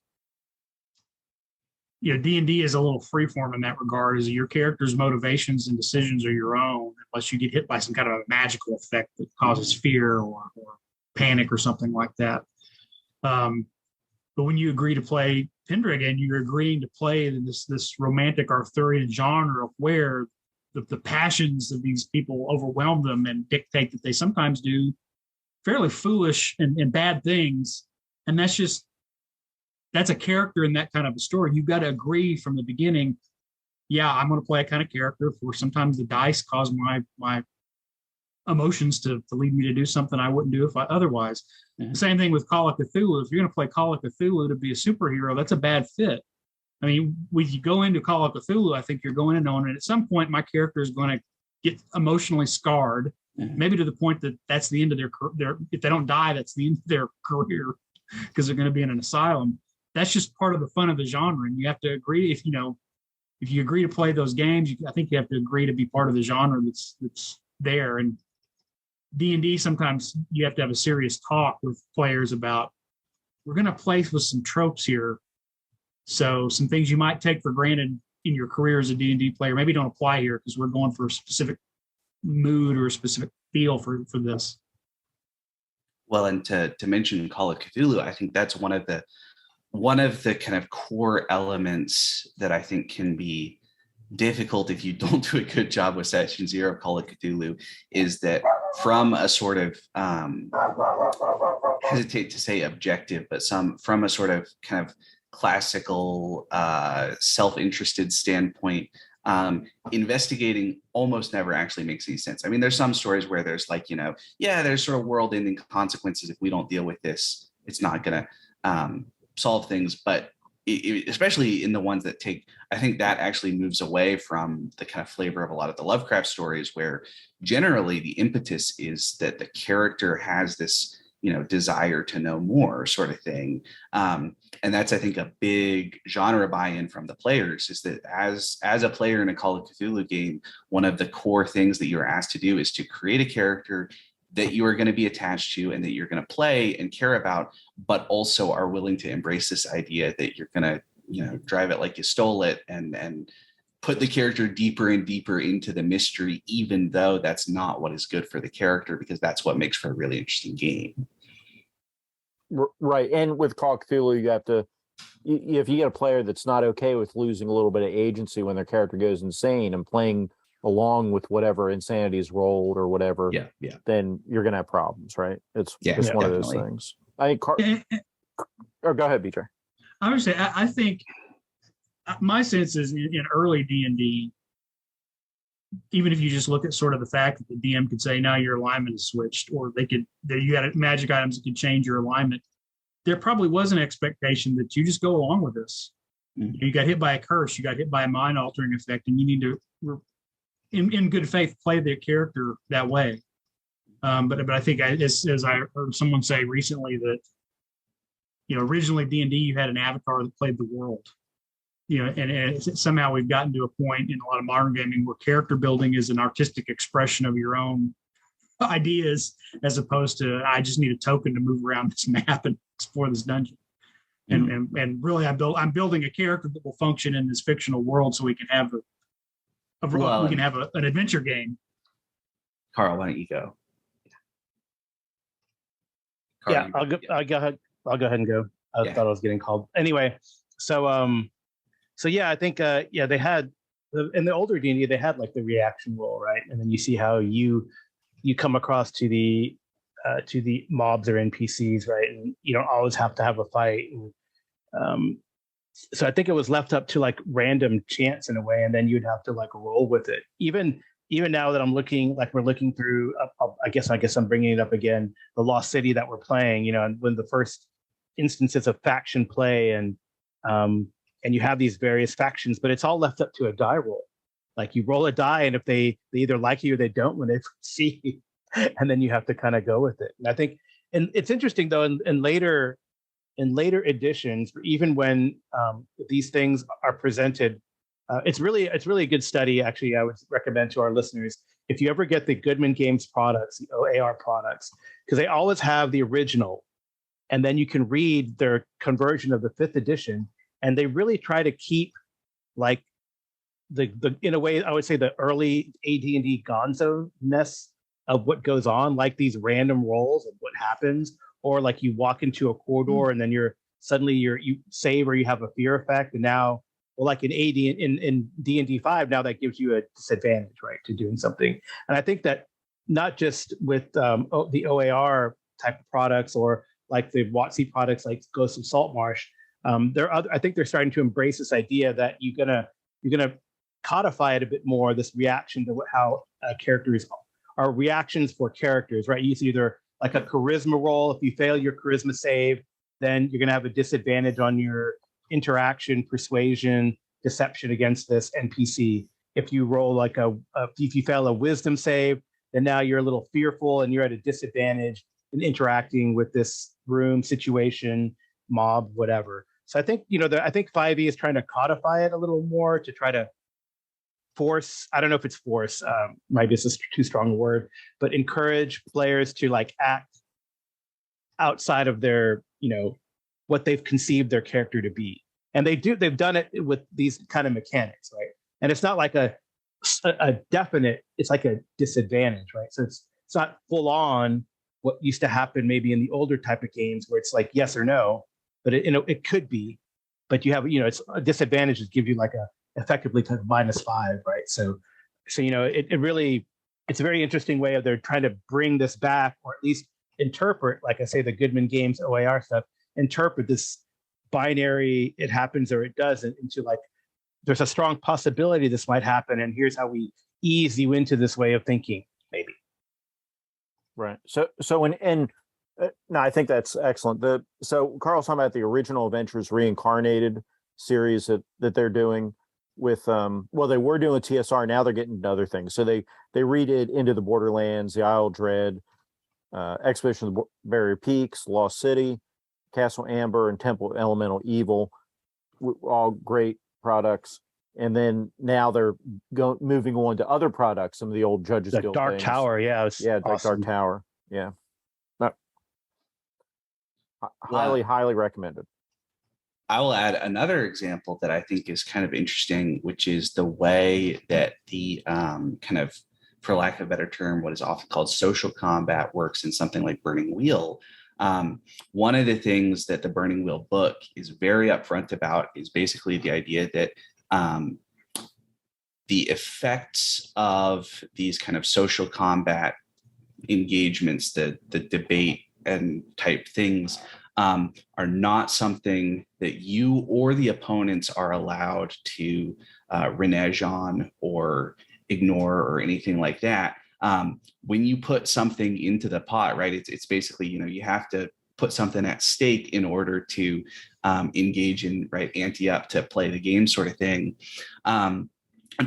D&D is a little freeform in that regard. Is your character's motivations and decisions are your own, unless you get hit by some kind of a magical effect that causes fear or panic or something like that. But when you agree to play Pendragon, you're agreeing to play in this romantic Arthurian genre where the passions of these people overwhelm them and dictate that they sometimes do fairly foolish and bad things. And that's a character in that kind of a story. You've got to agree from the beginning, yeah, I'm going to play a kind of character where sometimes the dice cause my emotions to lead me to do something I wouldn't do if I otherwise. Mm-hmm. Same thing with Call of Cthulhu. If you're going to play Call of Cthulhu to be a superhero, that's a bad fit. I mean, when you go into Call of Cthulhu, I think you're going in knowing that at some point my character is going to get emotionally scarred, maybe to the point that that's the end of their if they don't die, that's the end of their career, because they're going to be in an asylum. That's just part of the fun of the genre, and you have to agree. If you agree to play those games, I think you have to agree to be part of the genre that's there. And D&D, sometimes you have to have a serious talk with players about, we're going to play with some tropes here. So some things you might take for granted in your career as a D&D player maybe don't apply here, because we're going for a specific mood or a specific feel for this. Well, and to mention Call of Cthulhu, I think that's one of the kind of core elements that I think can be difficult if you don't do a good job with session zero of Call of Cthulhu, is that from a sort of hesitate to say objective, but from a sort of kind of classical self-interested standpoint, investigating almost never actually makes any sense. I mean, there's some stories where there's like, there's sort of world-ending consequences. If we don't deal with this, it's not going to solve things. But especially in the ones that I think that actually moves away from the kind of flavor of a lot of the Lovecraft stories, where generally the impetus is that the character has this, desire to know more sort of thing. And that's, I think, a big genre buy-in from the players, is that as a player in a Call of Cthulhu game, one of the core things that you're asked to do is to create a character that you are going to be attached to and that you're going to play and care about, but also are willing to embrace this idea that you're going to, drive it like you stole it, and put the character deeper and deeper into the mystery, even though that's not what is good for the character, because that's what makes for a really interesting game. Right. And with Call of Cthulhu, you have to, if you get a player that's not okay with losing a little bit of agency when their character goes insane and playing along with whatever insanity is rolled or whatever, then you're going to have problems, right? It's just one of those things. I think or go ahead, BJ. I would say, I think my sense is in early D&D, even if you just look at sort of the fact that the DM could say, now your alignment is switched, or you had magic items that could change your alignment. there probably was an expectation that you just go along with this. You got hit by a curse, you got hit by a mind altering effect, and you need to, in good faith, play the character that way. But I think as I heard someone say recently that, originally D&D, you had an avatar that played the world, and somehow we've gotten to a point in a lot of modern gaming where character building is an artistic expression of your own ideas, as opposed to, I just need a token to move around this map and explore this dungeon. And really, I'm building a character that will function in this fictional world, so we can have an adventure game. Carl, why don't you go? Carl, I'll go ahead and go. I thought I was getting called anyway. So yeah, I think they had in the older D&D, they had like the reaction roll, right? And then you see how you come across to the mobs or NPCs, right? And you don't always have to have a fight. And, so I think it was left up to like random chance in a way, and then you'd have to like roll with it. Even now that we're looking through, I guess I'm bringing it up again, the Lost City that we're playing, and when the first instances of faction play, and you have these various factions, but it's all left up to a die roll. Like you roll a die, and if they either like you or they don't when they see you, and then you have to kind of go with it. And I think, and it's interesting though, in later editions, even when these things are presented, it's really a good study. Actually, I would recommend to our listeners, if you ever get the Goodman Games products, the OAR products, because they always have the original, and then you can read their conversion of the 5th edition, and they really try to keep like the in a way, I would say, the early AD&D gonzo-ness of what goes on, like these random rolls of what happens, or like you walk into a corridor and then you save, or you have a fear effect, and now, well, like in D&D 5, now that gives you a disadvantage, right, to doing something. And I think that not just with the OAR type of products, or like the WotC products like Ghost of Saltmarsh, I think they're starting to embrace this idea that you're gonna codify it a bit more, this reaction to how characters are reactions for characters, right? You see either like a charisma roll. If you fail your charisma save, then you're going to have a disadvantage on your interaction, persuasion, deception against this NPC. If you roll like if you fail a wisdom save, then now you're a little fearful and you're at a disadvantage in interacting with this room, situation, mob, whatever. So I think, I think 5e is trying to codify it a little more to try to force, I don't know if it's force, maybe it's too strong a word, but encourage players to like act outside of their, what they've conceived their character to be. And they've done it with these kind of mechanics, right? And it's not like a definite, it's like a disadvantage, right? So it's not full on what used to happen maybe in the older type of games where it's like yes or no, but it could be, but you have, it's a disadvantage that gives you like effectively kind of -5, right? So it really, it's a very interesting way of they're trying to bring this back, or at least interpret, like I say, the Goodman Games OAR stuff, interpret this binary, it happens or it doesn't, into like, there's a strong possibility this might happen, and here's how we ease you into this way of thinking, maybe. Right. So no, I think that's excellent. So Carl's talking about the original Adventures Reincarnated series that they're doing with they were doing with TSR, now they're getting into other things. So they redid Into the Borderlands, the Isle of Dread, Expedition of the Barrier Peaks, Lost City, Castle Amber, and Temple of Elemental Evil, all great products. And then now they're moving on to other products, some of the old Judges Guild Dark things. Tower, yeah, awesome. Dark Tower, yeah. Highly recommended. I will add another example that I think is kind of interesting, which is the way that the kind of, for lack of a better term, what is often called social combat works in something like Burning Wheel. One of the things that the Burning Wheel book is very upfront about is basically the idea that the effects of these kind of social combat engagements, the debate and type things, are not something that you or the opponents are allowed to renege on or ignore or anything like that. When you put something into the pot, right, it's basically, you have to put something at stake in order to engage in, right, ante up to play the game sort of thing. And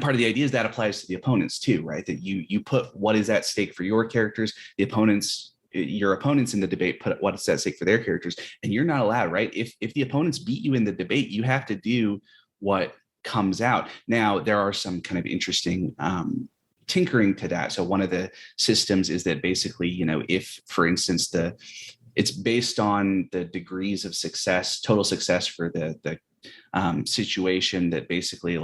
part of the idea is that applies to the opponents too, right? That you put what is at stake for your characters, your opponents in the debate put what is at stake for their characters, and you're not allowed, right? If the opponents beat you in the debate, you have to do what comes out. Now, there are some kind of interesting tinkering to that. So one of the systems is that basically, if, for instance, it's based on the degrees of success, total success for the situation, that basically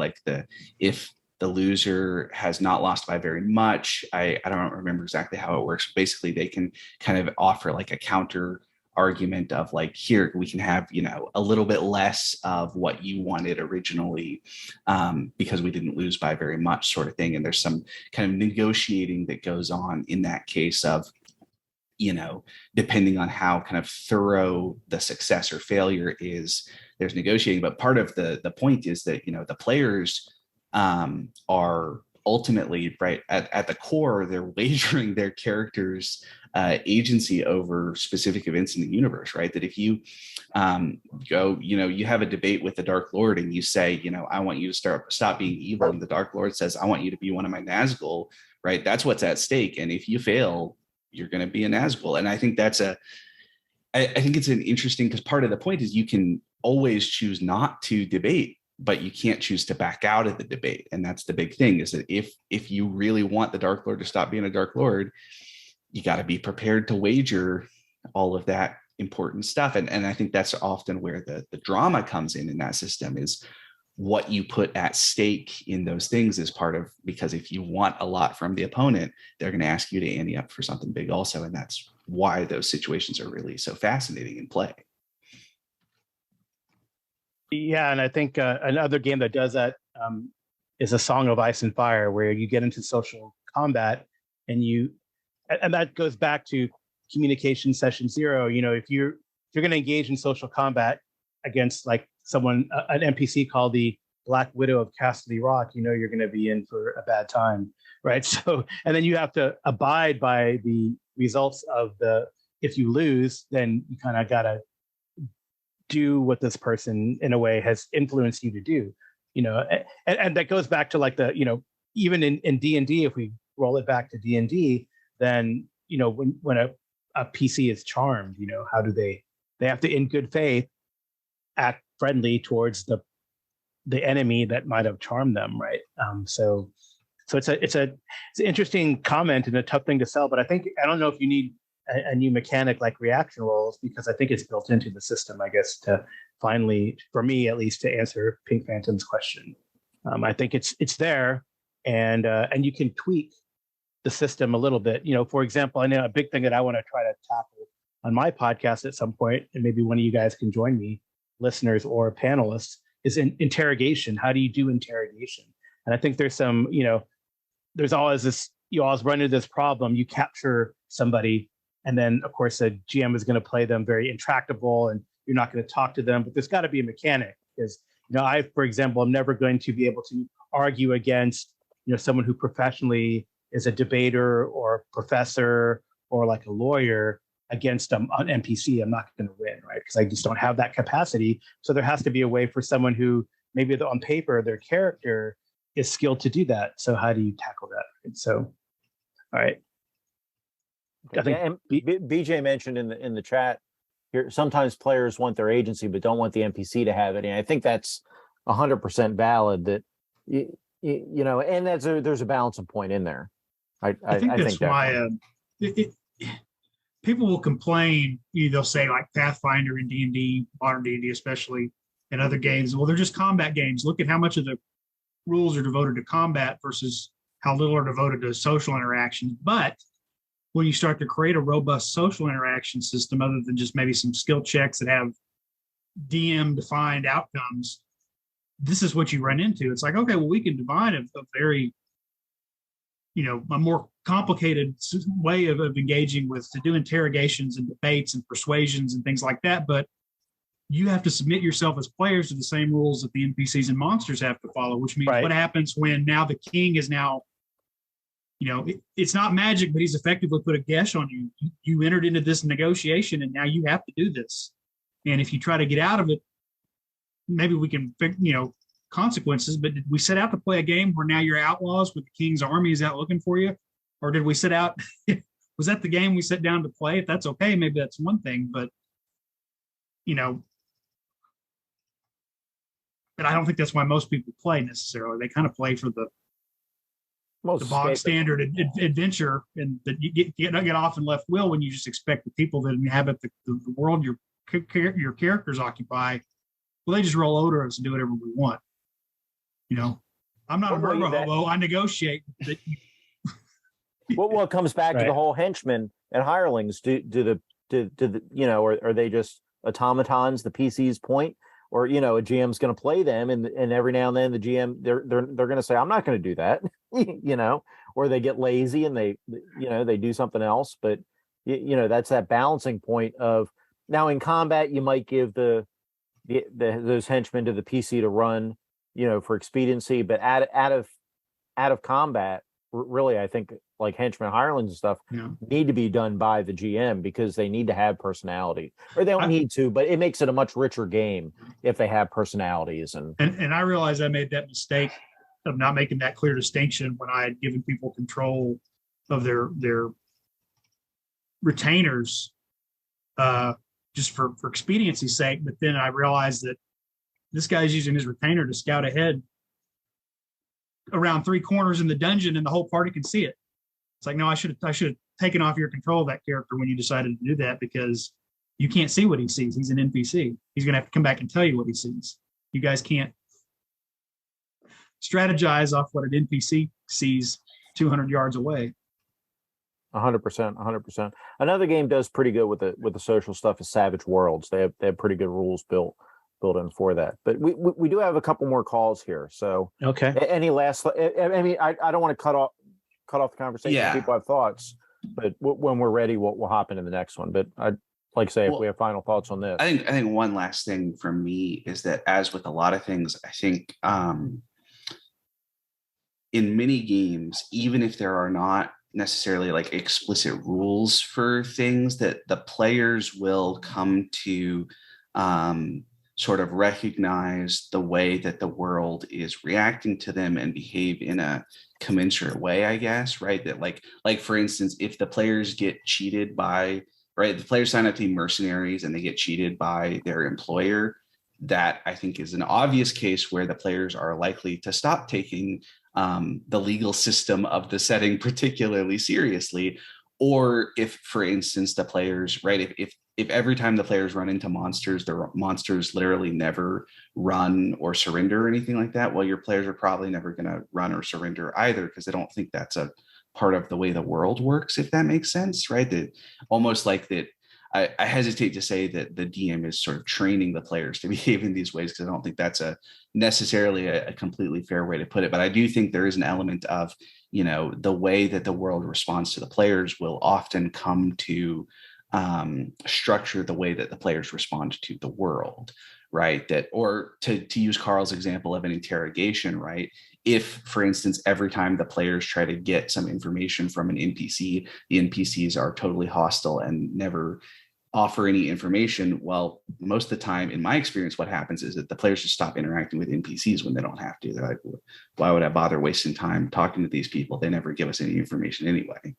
if the loser has not lost by very much, I don't remember exactly how it works. Basically, they can kind of offer like a counter argument of like, here we can have a little bit less of what you wanted originally because we didn't lose by very much, sort of thing. And there's some kind of negotiating that goes on in that case of, depending on how kind of thorough the success or failure is, there's negotiating. But part of the point is that the players are ultimately, right, at the core, they're wagering their characters' agency over specific events in the universe, right? That if you go, you have a debate with the Dark Lord and you say, I want you to stop being evil, and the Dark Lord says, I want you to be one of my Nazgul, right? That's what's at stake. And if you fail, you're going to be a Nazgul. And I think I think it's an interesting, because part of the point is you can always choose not to debate, but you can't choose to back out of the debate. And that's the big thing, is that if you really want the Dark Lord to stop being a Dark Lord, you got to be prepared to wager all of that important stuff. And I think that's often where the drama comes in that system, is what you put at stake in those things is part of, because if you want a lot from the opponent, they're going to ask you to ante up for something big also. And that's why those situations are really so fascinating in play. Yeah, and I think another game that does that is A Song of Ice and Fire, where you get into social combat, and that goes back to communication session 0. If you're going to engage in social combat against like someone, an NPC called the Black Widow of Cassidy Rock, you're going to be in for a bad time, right? So, and then you have to abide by the results of if you lose, then you kind of got to do what this person in a way has influenced you to do, and that goes back to like even in D&D, if we roll it back to D&D, then, when a PC is charmed, how do they have to, in good faith, act friendly towards the enemy that might have charmed them, right? So it's an interesting comment and a tough thing to sell, but I don't know if you need a new mechanic like reaction rolls, because I think it's built into the system, I guess, to finally, for me at least, to answer Pink Phantom's question. I think it's there, and you can tweak the system a little bit. For example, I know a big thing that I want to try to tackle on my podcast at some point, and maybe one of you guys can join me, listeners or panelists, is interrogation. How do you do interrogation? And I think there's some, there's always this, you always run into this problem. You capture somebody, and then of course the GM is going to play them very intractable, and you're not going to talk to them. But there's got to be a mechanic, because I, for example, am never going to be able to argue against someone who professionally is a debater or a professor or like a lawyer against an NPC. I'm not going to win, right? Because I just don't have that capacity. So there has to be a way for someone who maybe on paper their character is skilled to do that. So how do you tackle that? And so, all right. I think, and BJ mentioned in the chat here, sometimes players want their agency but don't want the NPC to have it. And I think that's 100% valid. That and there's a balancing point in there. I think that's why people will complain. They'll say like Pathfinder and D&D, modern D&D especially, and other games. Well, they're just combat games. Look at how much of the rules are devoted to combat versus how little are devoted to social interactions. But when you start to create a robust social interaction system, other than just maybe some skill checks that have DM-defined outcomes, this is what you run into. It's like, okay, well, we can define a very, a more complicated way of engaging to do interrogations and debates and persuasions and things like that. But you have to submit yourself as players to the same rules that the NPCs and monsters have to follow, which means What happens when now the king is now, it's not magic, but he's effectively put a gesh on you. You entered into this negotiation, and now you have to do this. And if you try to get out of it, maybe we can, consequences. But did we set out to play a game where now you're outlaws with the king's army is out looking for you? Or did we set out, was that the game we sat down to play? If that's okay, maybe that's one thing. But, and I don't think that's why most people play necessarily. They kind of play for the bog standard adventure, and that you get off in left wheel when you just expect the people that inhabit the world your characters occupy. Well, they just roll over us and do whatever we want. I'm not a murder hobo. I negotiate. Well, it comes back to the whole henchmen and hirelings. Do are they just automatons? The PC's point, or a GM's going to play them, and every now and then the GM they're going to say, I'm not going to do that, or they get lazy and they do something else. But that's that balancing point of, now in combat you might give those henchmen to the PC to run, for expediency, but out of combat, really, I think like henchmen, hirelings and stuff need to be done by the GM, because they need to have personality, or they don't need to, but it makes it a much richer game if they have personalities. And I realized I made that mistake of not making that clear distinction when I had given people control of their retainers, just for expediency's sake. But then I realized that this guy's using his retainer to scout ahead around 3 corners in the dungeon, and the whole party can see it. It's like, no, I should have taken off your control of that character when you decided to do that, because you can't see what he sees. He's an NPC. He's going to have to come back and tell you what he sees. You guys can't strategize off what an NPC sees 200 yards away. 100%. Another game does pretty good with the social stuff is Savage Worlds. They have pretty good rules built in for that. But we do have a couple more calls here. So okay. Any last? I mean, I don't want to cut off the conversation. Yeah. People have thoughts, but when we're ready, we'll hop into the next one. But I'd like to say, if we have final thoughts on this, I think one last thing from me is that, as with a lot of things, I think in many games, even if there are not necessarily like explicit rules for things, that the players will come to sort of recognize the way that the world is reacting to them and behave in a commensurate way, I guess, right? That like for instance, if the players get cheated by, right, the players sign up to be mercenaries and they get cheated by their employer, that I think is an obvious case where the players are likely to stop taking the legal system of the setting particularly seriously. Or if, for instance, the players, right, if every time the players run into monsters, the monsters literally never run or surrender or anything like that, well, your players are probably never going to run or surrender either, because they don't think that's a part of the way the world works, if that makes sense, right? That almost like that. I hesitate to say that the DM is sort of training the players to behave in these ways, because I don't think that's necessarily a completely fair way to put it. But I do think there is an element of, the way that the world responds to the players will often come to structure the way that the players respond to the world, right? That, or to use Carl's example of an interrogation, right? If, for instance, every time the players try to get some information from an NPC, the NPCs are totally hostile and never offer any information, well, most of the time, in my experience, what happens is that the players just stop interacting with NPCs when they don't have to. They're like, why would I bother wasting time talking to these people? They never give us any information anyway.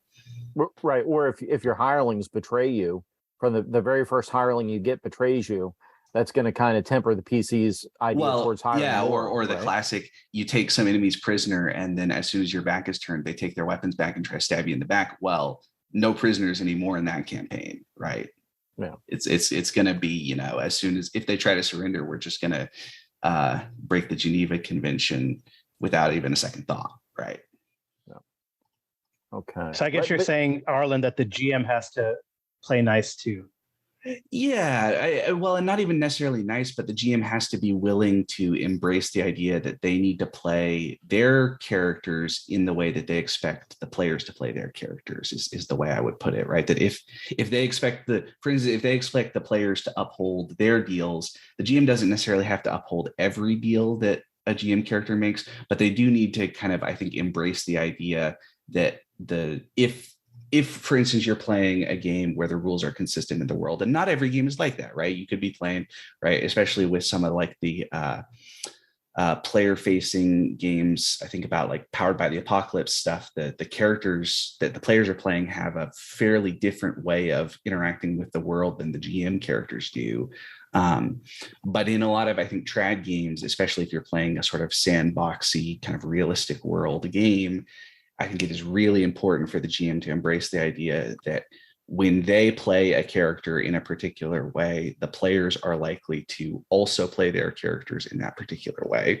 Right. Or if your hirelings betray you, from the very first hireling you get betrays you, that's going to kind of temper the PC's idea towards hiring. Yeah, or the classic, you take some enemies prisoner, and then as soon as your back is turned, they take their weapons back and try to stab you in the back. Well, no prisoners anymore in that campaign, right? Yeah. It's going to be, as soon as, if they try to surrender, we're just going to break the Geneva Convention without even a second thought, right? Yeah. Okay. So I guess you're saying, Arlen, that the GM has to play nice too. Yeah, well, and not even necessarily nice, but the GM has to be willing to embrace the idea that they need to play their characters in the way that they expect the players to play their characters, is the way I would put it, right? That if they expect for instance, if they expect the players to uphold their deals, the GM doesn't necessarily have to uphold every deal that a GM character makes, but they do need to kind of, I think, embrace the idea that if for instance you're playing a game where the rules are consistent in the world, and not every game is like that, right? You could be playing, right, especially with some of like the player facing games. I think about like Powered by the Apocalypse stuff. The characters that the players are playing have a fairly different way of interacting with the world than the GM characters do. But in a lot of, I think, trad games, especially if you're playing a sort of sandboxy kind of realistic world game, I think it is really important for the GM to embrace the idea that when they play a character in a particular way, the players are likely to also play their characters in that particular way.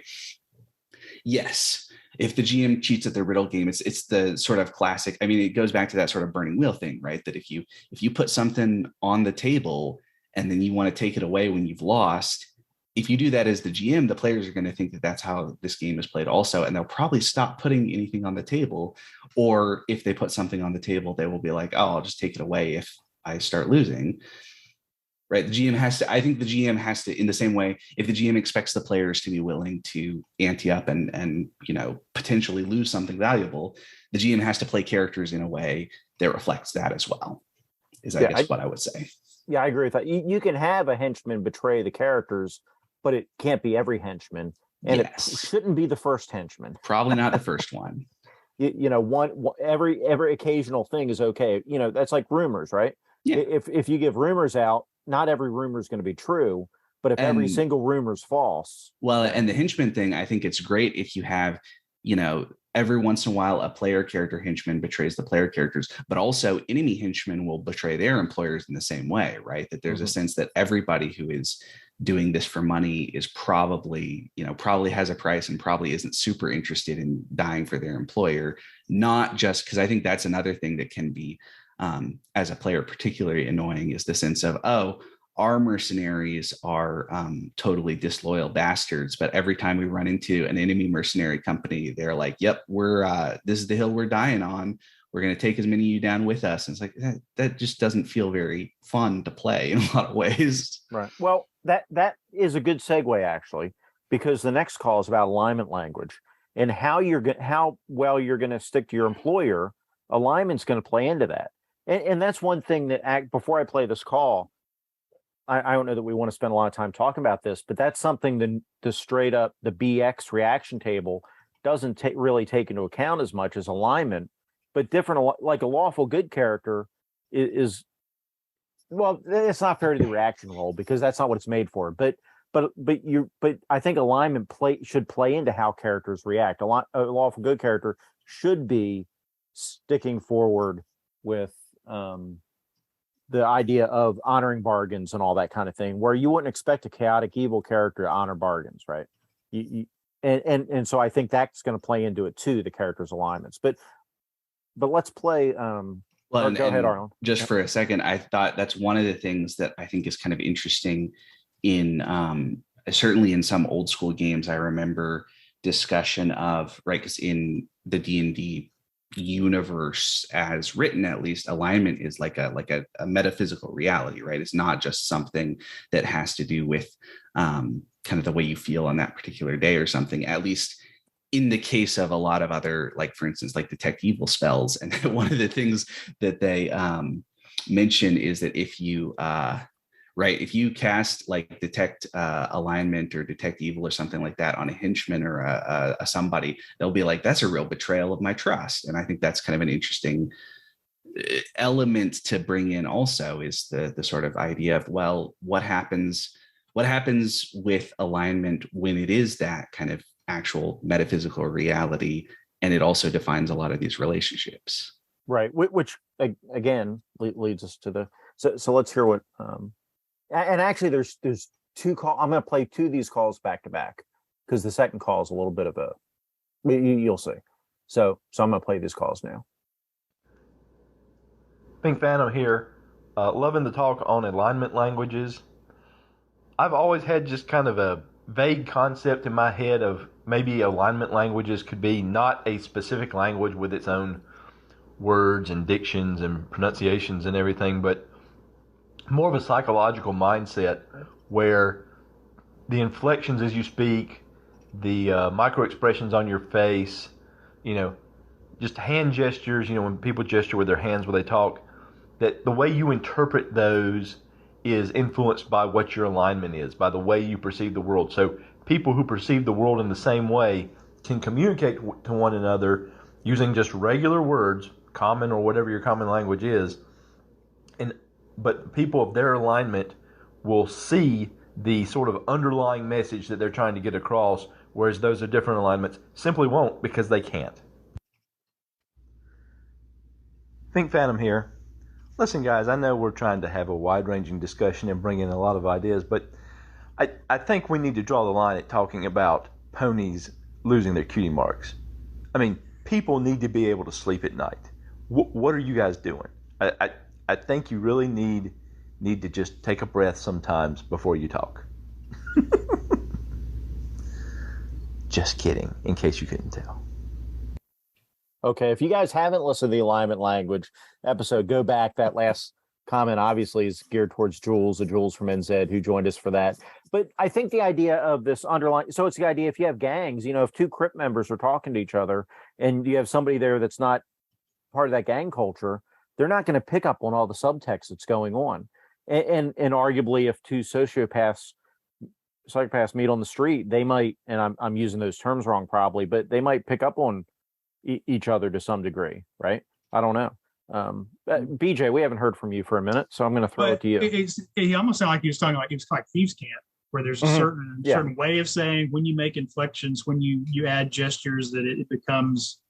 Yes, if the GM cheats at the riddle game, it's the sort of classic. I mean, it goes back to that sort of burning wheel thing, right? That if you put something on the table and then you want to take it away when you've lost, if you do that as the GM, the players are going to think that that's how this game is played also, and they'll probably stop putting anything on the table. Or if they put something on the table, they will be like, oh, I'll just take it away if I start losing. Right? The GM has to, I think the GM has to, in the same way, if the GM expects the players to be willing to ante up and potentially lose something valuable, the GM has to play characters in a way that reflects that as well, is I guess what I would say. Yeah, I agree with that. You can have a henchman betray the characters, but it can't be every henchman, and it shouldn't be the first henchman. Probably not the first one. Every occasional thing is okay. That's like rumors, right? Yeah. If you give rumors out, not every rumor is going to be true, but if every single rumor is false. Well, and the henchman thing, I think it's great if you have, every once in a while, a player character henchman betrays the player characters, but also enemy henchmen will betray their employers in the same way, right? That there's a sense that everybody who is doing this for money is probably has a price and probably isn't super interested in dying for their employer, not just because I think that's another thing that can be, as a player, particularly annoying, is the sense of, oh, our mercenaries are totally disloyal bastards, but every time we run into an enemy mercenary company, they're like, yep, this is the hill we're dying on. We're going to take as many of you down with us. And it's like, that just doesn't feel very fun to play in a lot of ways. Right. Well, that is a good segue, actually, because the next call is about alignment language and how well you're going to stick to your employer. Alignment's going to play into that. And that's one thing that before I play this call, I don't know that we want to spend a lot of time talking about this, but that's something the straight up, the BX reaction table doesn't really take into account as much as alignment, but different, like a lawful good character is well, it's not fair to the reaction role because that's not what it's made for. But I think alignment should play into how characters react. A lawful good character should be sticking forward with the idea of honoring bargains and all that kind of thing, where you wouldn't expect a chaotic evil character to honor bargains, right? And so I think that's going to play into it too, the character's alignments. But let's play. Go ahead, Arnold. Just for a second, I thought that's one of the things that I think is kind of interesting in certainly in some old school games. I remember discussion of, right, because in the D&D universe as written, at least, alignment is like a metaphysical reality, right? It's not just something that has to do with kind of the way you feel on that particular day or something, at least in the case of a lot of other, like, for instance, like detect evil spells. And one of the things that they mention is that if you cast like detect alignment or detect evil or something like that on a henchman or a somebody, they'll be like, that's a real betrayal of my trust. And I think that's kind of an interesting element to bring in also, is the sort of idea of, well, what happens with alignment when it is that kind of actual metaphysical reality, and it also defines a lot of these relationships. Right, which again leads us to the so let's hear what and actually there's two calls. I'm going to play two of these calls back to back because the second call is a little bit of a you'll see. So I'm going to play these calls now. Pink Phantom here, loving the talk on alignment languages. I've always had just kind of a vague concept in my head of maybe alignment languages could be not a specific language with its own words and dictions and pronunciations and everything, but more of a psychological mindset where the inflections as you speak, the micro expressions on your face, just hand gestures, when people gesture with their hands when they talk, that the way you interpret those is influenced by what your alignment is, by the way you perceive the world. So people who perceive the world in the same way can communicate to one another using just regular words, common or whatever your common language is, but people of their alignment will see the sort of underlying message that they're trying to get across, whereas those of different alignments simply won't because they can't. Think Phantom here. Listen, guys, I know we're trying to have a wide-ranging discussion and bring in a lot of ideas, but I think we need to draw the line at talking about ponies losing their cutie marks. I mean, people need to be able to sleep at night. What are you guys doing? I think you really need to just take a breath sometimes before you talk. Just kidding, in case you couldn't tell. Okay, if you guys haven't listened to the alignment language episode, go back. That last comment obviously is geared towards Jules, the Jules from NZ, who joined us for that. But I think the idea of this underlying, so it's the idea if you have gangs, if two Crip members are talking to each other and you have somebody there that's not part of that gang culture, they're not going to pick up on all the subtext that's going on. And arguably, if two psychopaths meet on the street, they might, and I'm using those terms wrong probably, but they might pick up on each other to some degree, right? I don't know. BJ, we haven't heard from you for a minute, so I'm going to throw it to you. It almost sounded like he was talking like it's like thieves' camp, where there's a certain way of saying when you make inflections, when you add gestures, that it becomes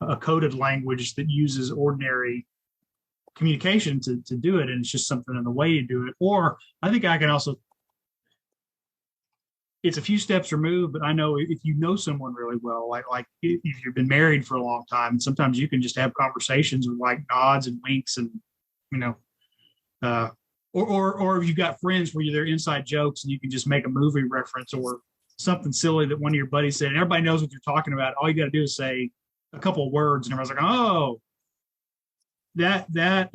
a coded language that uses ordinary communication to do it, and it's just something in the way you do it. Or I think I can also, it's a few steps removed, but I know if you know someone really well, like if you've been married for a long time, sometimes you can just have conversations with like nods and winks and, or if you've got friends where they're inside jokes and you can just make a movie reference or something silly that one of your buddies said, and everybody knows what you're talking about. All you got to do is say a couple of words and everyone's like, oh, that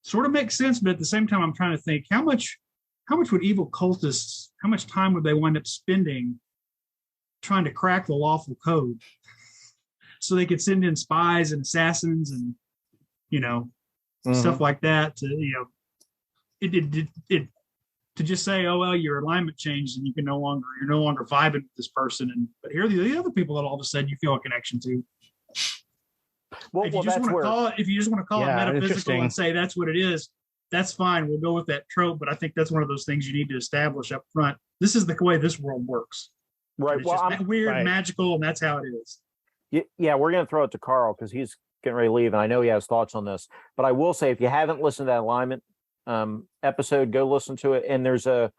sort of makes sense. But at the same time, I'm trying to think how much would evil cultists, how much time would they wind up spending trying to crack the lawful code so they could send in spies and assassins and, stuff like that to, to just say, oh, well, your alignment changed and you're no longer vibing with this person. But here are the other people that all of a sudden you feel a connection to. If you just want to call it metaphysical and say that's what it is, that's fine. We'll go with that trope. But I think that's one of those things you need to establish up front. This is the way this world works. Right. It's just weird, magical, and that's how it is. Yeah, we're going to throw it to Carl because he's getting ready to leave, and I know he has thoughts on this. But I will say, if you haven't listened to that alignment episode, go listen to it. And there's a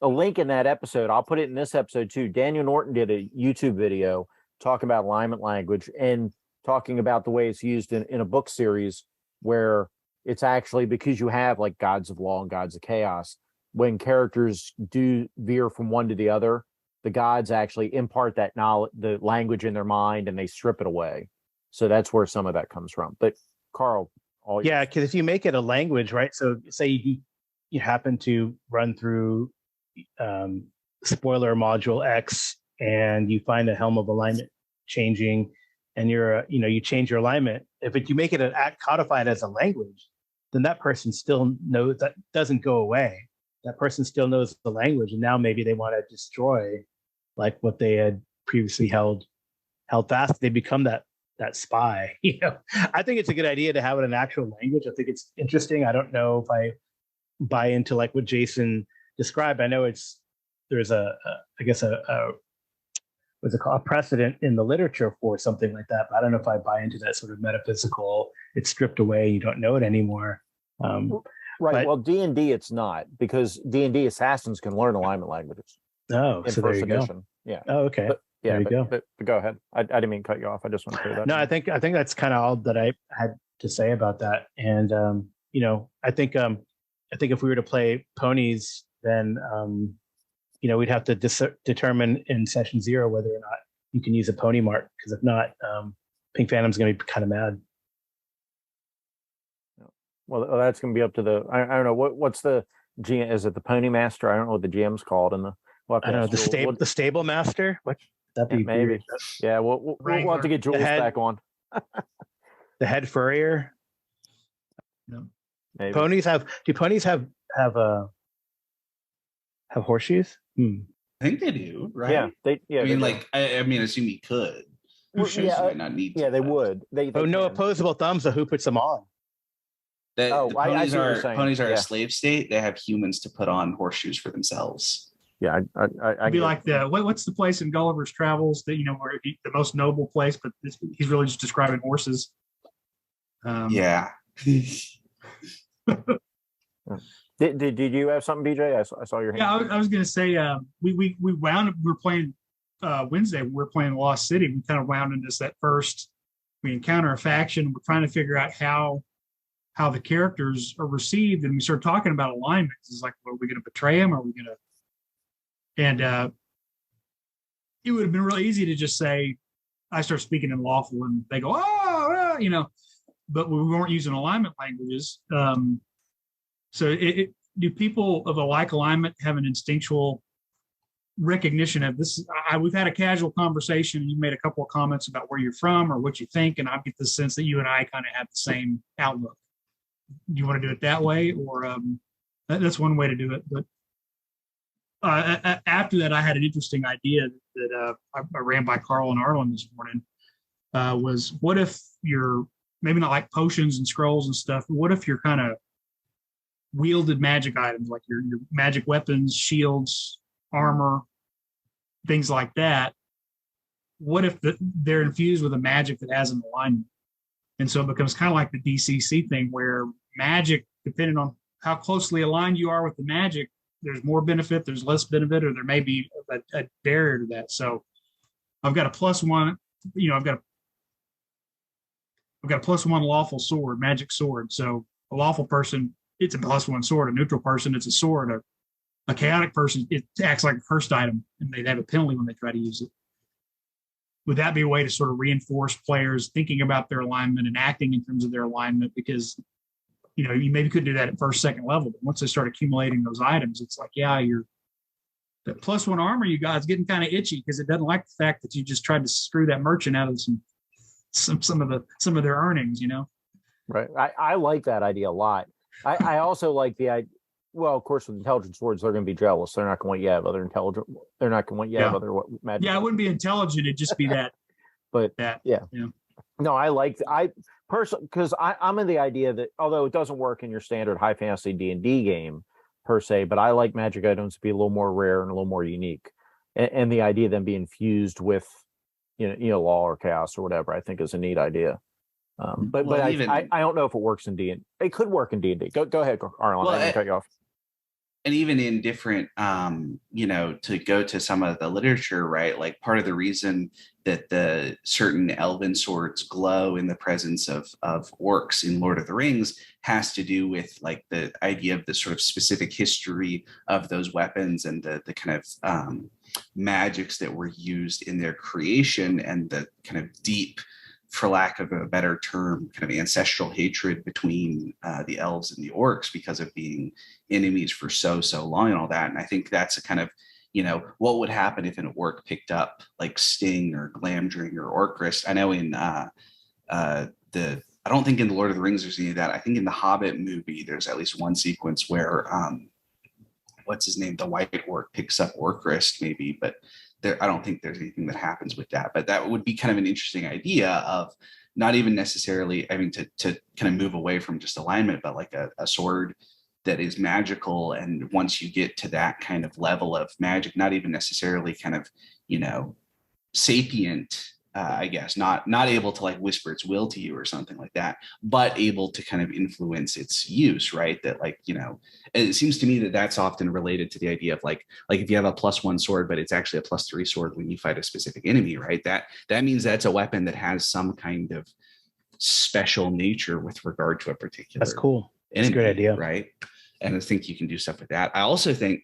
link in that episode. I'll put it in this episode too. Daniel Norton did a YouTube video talking about alignment language and talking about the way it's used in a book series where it's actually because you have like gods of law and gods of chaos. When characters do veer from one to the other, the gods actually impart that knowledge, the language in their mind, and they strip it away. So that's where some of that comes from. But Carl, because if you make it a language, right? So say you happen to run through spoiler module X and you find a helm of alignment changing, and you change your alignment. If you make it codified as a language, then that person still knows, that doesn't go away. That person still knows the language, and now maybe they want to destroy like what they had previously held fast. They become that spy. I think it's a good idea to have it in actual language. I think it's interesting. I don't know if I buy into like what Jason described. I know there's a what's it called, a precedent in the literature for something like that. But I don't know if I buy into that sort of metaphysical, it's stripped away, you don't know it anymore. Right. Well, D&D, it's not, because D&D assassins can learn alignment languages. Oh, so there you go. Yeah. Oh, okay. There you go. But go ahead. I didn't mean to cut you off. I just want to clear that. No, I think that's kind of all that I had to say about that. And I think if we were to play ponies, then we'd have to determine in session 0 whether or not you can use a pony mark, because if not, Pink Phantom's going to be kind of mad. Well, that's going to be up to I don't know what's the GM. Is it the Pony Master? I don't know what the GM's called. I don't know the stable master. What That'd be maybe. weird. Yeah, we'll have to get Jules back on. The head furrier. No. Maybe. Do ponies have horseshoes? I think they do, right? Yeah, I mean, I mean, I assume you could. Horseshoes might not need to. Yeah, they would. They no opposable thumbs, so who puts them on? The ponies are a slave state. They have humans to put on horseshoes for themselves. Yeah, I'd be like what's the place in Gulliver's Travels that where the most noble place, but he's really just describing horses. Yeah. Did you have something, BJ? I saw your hand. Yeah, I was going to say we wound up. We were playing Wednesday. We were playing Lost City. We kind of wound into that first. We encounter a faction. We're trying to figure out how the characters are received, and we start talking about alignments. It's like, are we going to betray them? Are we going to? And it would have been really easy to just say, I start speaking in lawful, and they go, but we weren't using alignment languages. So do people of a like alignment have an instinctual recognition of this? We've had a casual conversation, and you made a couple of comments about where you're from or what you think, and I get the sense that you and I kind of have the same outlook. Do you want to do it that way, or that's one way to do it? But after that, I had an interesting idea that I ran by Carl and Arlen this morning. Was what if you're maybe not like potions and scrolls and stuff, but what if you're kind of wielded magic items, like your magic weapons, shields, armor, things like that? What if they're infused with a magic that has an alignment? And so it becomes kind of like the DCC thing, where magic, depending on how closely aligned you are with the magic, there's more benefit, there's less benefit, or there may be a barrier to that. So I've got a +1, I've got a +1 lawful sword, magic sword. So a lawful person, it's a +1 sword. A neutral person, it's a sword. A chaotic person, it acts like a cursed item, and they'd have a penalty when they try to use it. Would that be a way to sort of reinforce players thinking about their alignment and acting in terms of their alignment? Because, you maybe couldn't do that at first, second level, but once they start accumulating those items, it's like, that +1 armor you got is getting kind of itchy because it doesn't like the fact that you just tried to screw that merchant out of some of their earnings, Right. I like that idea a lot. I also like the idea. Well, of course, with intelligent swords, they're going to be jealous. They're not going to want you to have other intelligent. They're not going to want you to have other magic. Yeah, it wouldn't be intelligent. It'd just be that. But yeah. No, I like personally, because I'm in the idea that although it doesn't work in your standard high fantasy D&D game per se, but I like magic items to be a little more rare and a little more unique, and the idea of them being fused with law or chaos or whatever, I think is a neat idea. But I don't know if it works in D&D. It could work in D&D. Go ahead, Arlen. I didn't cut you off. And even in different, to go to some of the literature, right? Like part of the reason that the certain elven swords glow in the presence of orcs in Lord of the Rings has to do with like the idea of the sort of specific history of those weapons and the kind of magics that were used in their creation, and the kind of deep, for lack of a better term, kind of ancestral hatred between the elves and the orcs because of being enemies for so long and all that. And I think that's a kind of, what would happen if an orc picked up like Sting or Glamdring or Orcrist? I know in I don't think in the Lord of the Rings there's any of that. I think in the Hobbit movie there's at least one sequence where what's his name, the White Orc picks up Orcrist maybe, but I don't think there's anything that happens with that. But that would be kind of an interesting idea of not even necessarily, to kind of move away from just alignment, but like a sword that is magical. And once you get to that kind of level of magic, not even necessarily kind of, sapient, I guess, not able to like whisper its will to you or something like that, but able to kind of influence its use, right? That like, it seems to me that that's often related to the idea of like if you have a +1 sword, but it's actually a +3 sword when you fight a specific enemy, right? That means that's a weapon that has some kind of special nature with regard to a particular. That's cool. Enemy, that's a great idea, right? And I think you can do stuff with that. I also think,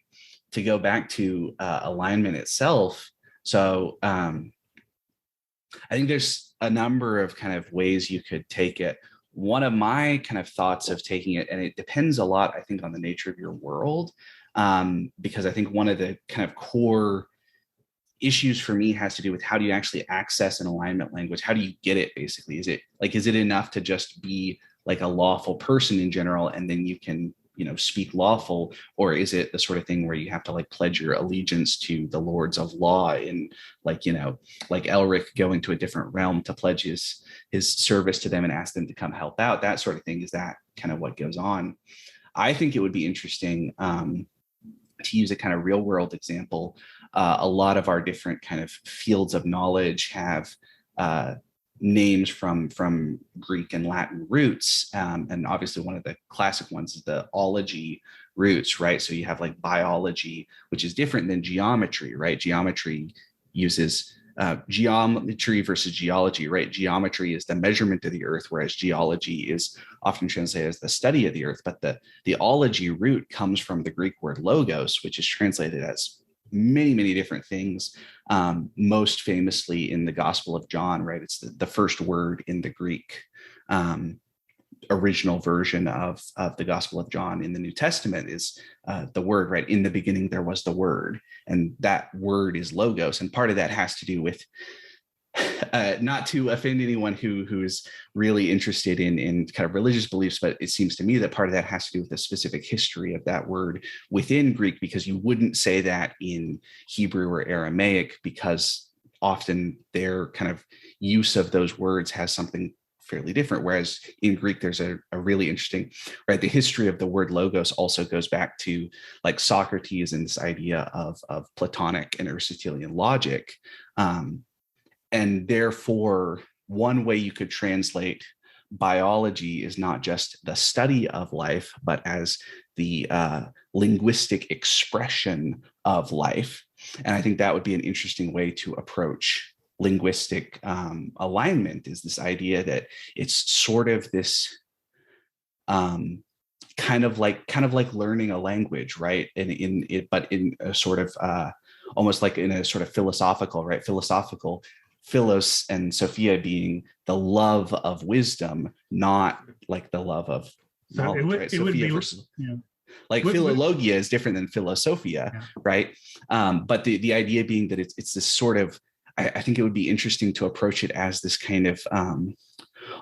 to go back to alignment itself. So I think there's a number of kind of ways you could take it. One of my kind of thoughts of taking it, and it depends a lot, I think, on the nature of your world, because I think one of the kind of core issues for me has to do with how do you actually access an alignment language? How do you get it basically? Is it enough to just be like a lawful person in general, and then you can, speak lawful, or is it the sort of thing where you have to like pledge your allegiance to the lords of law in like Elric going to a different realm to pledge his service to them and ask them to come help out, that sort of thing? Is that kind of what goes on? I think it would be interesting to use a kind of real world example. A lot of our different kind of fields of knowledge have names from Greek and Latin roots. And obviously one of the classic ones is the ology roots, right? So you have like biology, which is different than geometry, right? Geometry uses geometry versus geology, right? Geometry is the measurement of the earth, whereas geology is often translated as the study of the earth. But the ology root comes from the Greek word logos, which is translated as many, many different things. Most famously in the Gospel of John, right? It's the first word in the Greek original version of the Gospel of John in the New Testament is the word, right? In the beginning, there was the word, and that word is logos. And part of that has to do with, not to offend anyone who's really interested in kind of religious beliefs, but it seems to me that part of that has to do with the specific history of that word within Greek, because you wouldn't say that in Hebrew or Aramaic, because often their kind of use of those words has something fairly different. Whereas in Greek, there's a really interesting, right? The history of the word logos also goes back to like Socrates and this idea of Platonic and Aristotelian logic. And therefore, one way you could translate biology is not just the study of life, but as the linguistic expression of life. And I think that would be an interesting way to approach linguistic alignment, is this idea that it's sort of this kind of like learning a language, right? And but in a sort of almost like in a sort of philosophical, right? Philosophical, philos and Sophia being the love of wisdom, not like the love of knowledge, right? Sophia versus, like philologia is different than philosophia, right? But the idea being that it's this sort of, I think it would be interesting to approach it as this kind of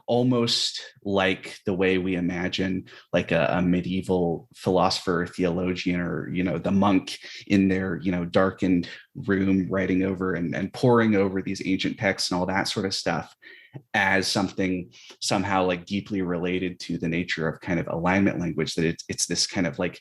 almost like the way we imagine like a medieval philosopher or theologian, or the monk in their darkened room writing over and poring over these ancient texts and all that sort of stuff, as something somehow like deeply related to the nature of kind of alignment language, that it's this kind of like,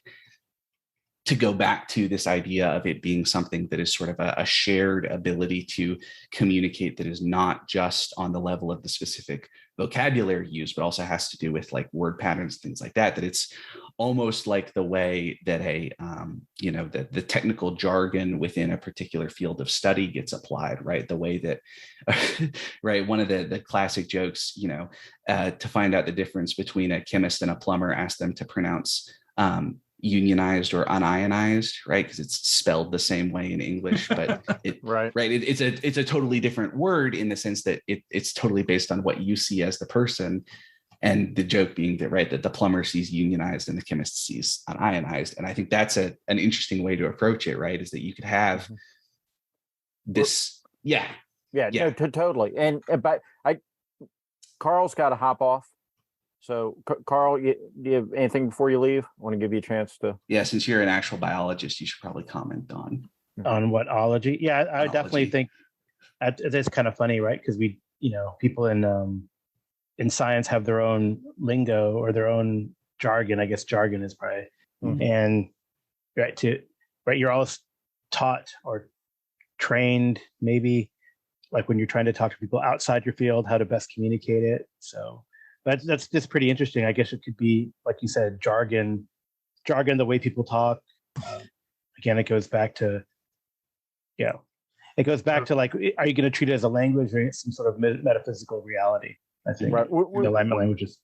to go back to this idea of it being something that is sort of a shared ability to communicate, that is not just on the level of the specific vocabulary used, but also has to do with like word patterns, things like that, that it's almost like the way that the technical jargon within a particular field of study gets applied, right? The way that, right, one of the classic jokes, to find out the difference between a chemist and a plumber, ask them to pronounce unionized or unionized, right? Because it's spelled the same way in English, but it's a totally different word in the sense that it's totally based on what you see as the person. And the joke being that, right, that the plumber sees unionized and the chemist sees unionized. And I think that's an interesting way to approach it, right? Is that you could have this, totally. But Carl's got to hop off. So, Carl, do you have anything before you leave? I want to give you a chance to. Yeah, since you're an actual biologist, you should probably comment on what ology. Yeah, I definitely think it's kind of funny, right? Because we, people in science have their own lingo or their own jargon. I guess jargon is probably, and you're all taught or trained, maybe like when you're trying to talk to people outside your field, how to best communicate it. So. But that's pretty interesting. I guess it could be, like you said, jargon, the way people talk. Again, it goes back to, like, are you going to treat it as a language or some sort of metaphysical reality? I think the alignment languages.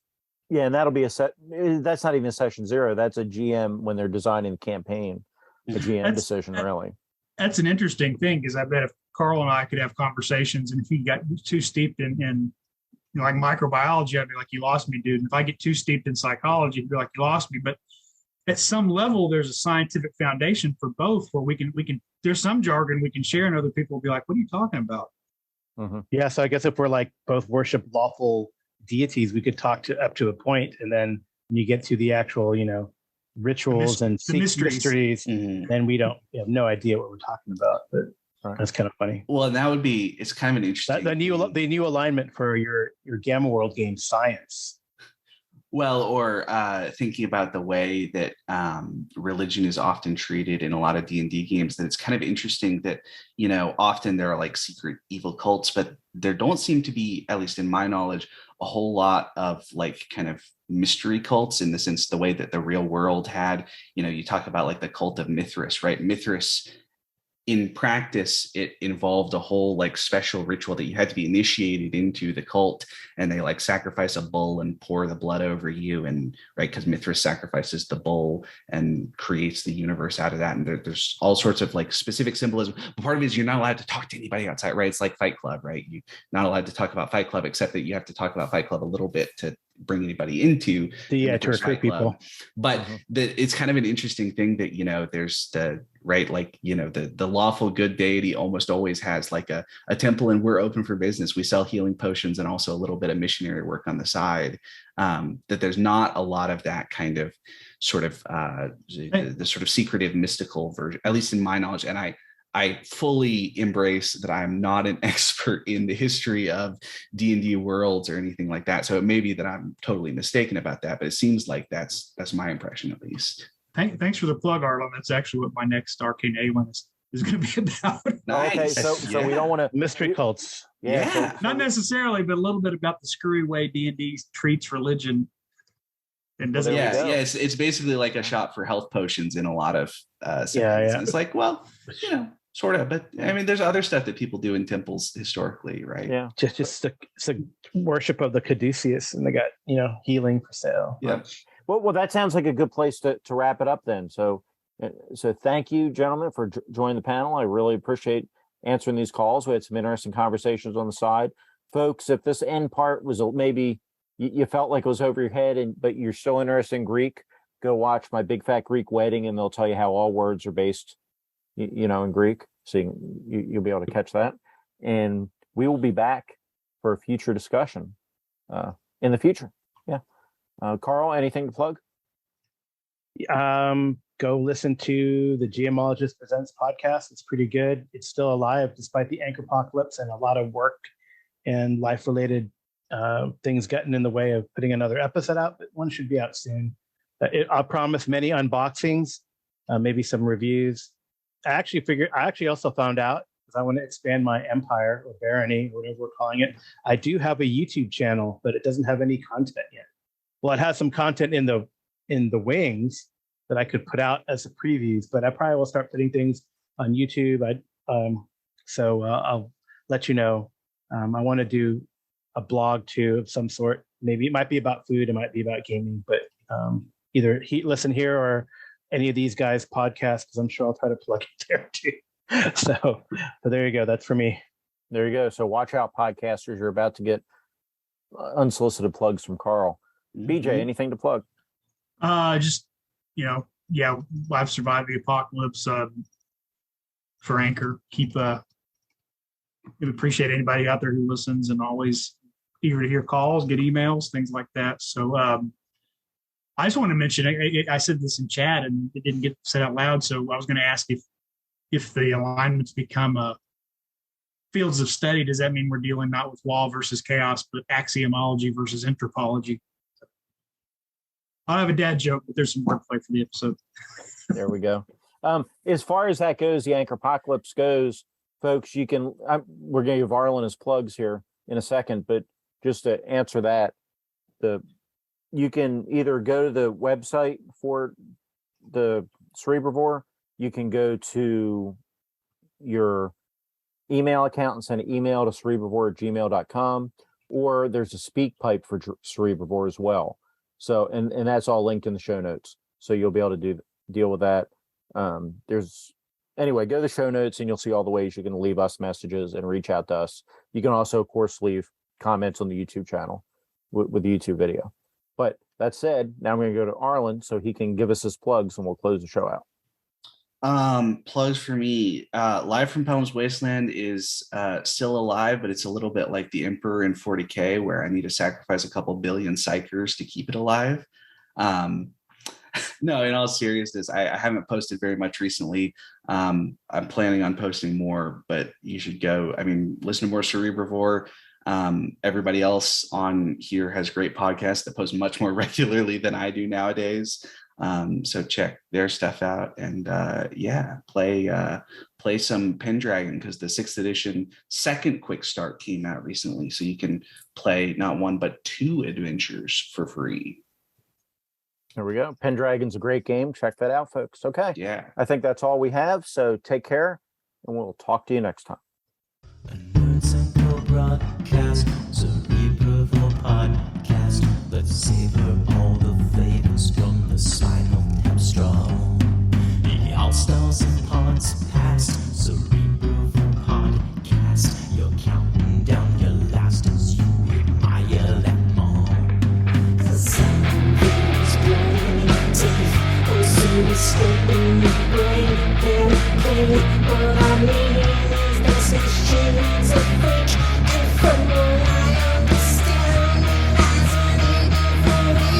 Yeah, and that'll be that's not even session 0. That's a GM when they're designing the campaign, a GM decision, really. That's an interesting thing, because I bet if Carl and I could have conversations, and if he got too steeped in like microbiology, I'd be like, you lost me, dude. And if I get too steeped in psychology, I'd be like, you lost me. But at some level, there's a scientific foundation for both, where we can there's some jargon we can share, and other people will be like, "What are you talking about?" Mm-hmm. Yeah, so I guess if we're like both worship lawful deities, we could talk to up to a point, and then when you get to the actual, rituals and mysteries, then we have no idea what we're talking about. But that's kind of funny. Well, and that would be, it's kind of an interesting the new alignment for your Gamma World game, science. Well, or thinking about the way that religion is often treated in a lot of D&D games, that it's kind of interesting that, often there are like secret evil cults, but there don't seem to be, at least in my knowledge, a whole lot of like kind of mystery cults, in the sense the way that the real world had, you talk about like the cult of Mithras, right? Mithras, in practice, it involved a whole like special ritual that you had to be initiated into the cult, and they like sacrifice a bull and pour the blood over you, and right, because Mithras sacrifices the bull and creates the universe out of that, and there's all sorts of like specific symbolism. But part of it is you're not allowed to talk to anybody outside, right? It's like Fight Club, right? You're not allowed to talk about Fight Club, except that you have to talk about Fight Club a little bit to bring anybody into to recruit people. But it's kind of an interesting thing that there's the right, like the lawful good deity almost always has like a temple, and we're open for business. We sell healing potions and also a little bit of missionary work on the side. That there's not a lot of that kind of sort of the sort of secretive mystical version, at least in my knowledge. And I fully embrace that I'm not an expert in the history of D&D worlds or anything like that. So it may be that I'm totally mistaken about that, but it seems like that's my impression, at least. Thanks for the plug, Arlen. That's actually what my next Arcane A one is going to be about. Nice. Okay, so we don't want to mystery cults. Yeah. Not necessarily, but a little bit about the screwy way D&D treats religion. And doesn't. It's basically like a shop for health potions in a lot of It's like, well, sort of, but I mean, there's other stuff that people do in temples historically, right? Yeah, just it's a worship of the caduceus, and they got healing for sale. Yeah. Well, that sounds like a good place to wrap it up then. So thank you, gentlemen, for joining the panel. I really appreciate answering these calls. We had some interesting conversations on the side, folks. If this end part was maybe you felt like it was over your head, but you're still interested in Greek, go watch My Big Fat Greek Wedding, and they'll tell you how all words are based in Greek, so you'll be able to catch that. And we will be back for a future discussion in the future. Yeah. Carl, anything to plug? Go listen to the Geomologist Presents podcast. It's pretty good. It's still alive despite the Anchorpocalypse and a lot of work and life-related things getting in the way of putting another episode out, but one should be out soon. I promise many unboxings, maybe some reviews. I actually also found out, because I want to expand my empire or barony, whatever we're calling it. I do have a YouTube channel, but it doesn't have any content yet. Well, it has some content in the wings that I could put out as a previews, but I probably will start putting things on YouTube. So I'll let you know. I want to do a blog too of some sort. Maybe it might be about food, it might be about gaming, but either listen here or any of these guys' podcasts, because I'm sure I'll try to plug it there too. So there you go. That's for me. There you go. So watch out, podcasters. You're about to get unsolicited plugs from Carl. BJ, anything to plug? Just, I've survived the apocalypse for Anchor. Appreciate anybody out there who listens, and always eager to hear calls, get emails, things like that. So I just want to mention, I said this in chat and it didn't get said out loud. So I was going to ask if the alignments become fields of study, does that mean we're dealing not with law versus chaos, but axiomology versus anthropology? I have a dad joke, but there's some wordplay for the episode. There we go. As far as that goes, the Anchorpocalypse goes, folks, we're going to give Arlen his plugs here in a second, but just to answer that, you can either go to the website for the Cerebrivore, you can go to your email account and send an email to cerebrivore@gmail.com, or there's a speak pipe for Cerebrivore as well. So, and that's all linked in the show notes. So you'll be able to deal with that. Anyway, go to the show notes and you'll see all the ways you can leave us messages and reach out to us. You can also, of course, leave comments on the YouTube channel with the YouTube video. But that said, now I'm going to go to Arlen so he can give us his plugs and we'll close the show out. Plugs for me. Live from Poems Wasteland is still alive, but it's a little bit like the Emperor in 40K, where I need to sacrifice a couple billion psychers to keep it alive. No, in all seriousness, I haven't posted very much recently. I'm planning on posting more, but you should go. I mean, listen to more Cerebrivore. Everybody else on here has great podcasts that post much more regularly than I do nowadays. So check their stuff out, and play some Pendragon, because the 6th edition second quick start came out recently, so you can play not one but 2 adventures for free. There we go. Pendragon's a great game. Check that out, folks. Okay. Yeah. I think that's all we have. So take care, and we'll talk to you next time. A Nerd Central broadcast, Cerebrivore podcast. Let's savor all the flavors from the Sinal Hemstraw. The All-Stars and Pods past, Cerebrivore podcast. You're counting down your last as you admire them all. Something's playing teeth, or suicide your brain. What I mean is this machine's a freak, and from what I understand, that's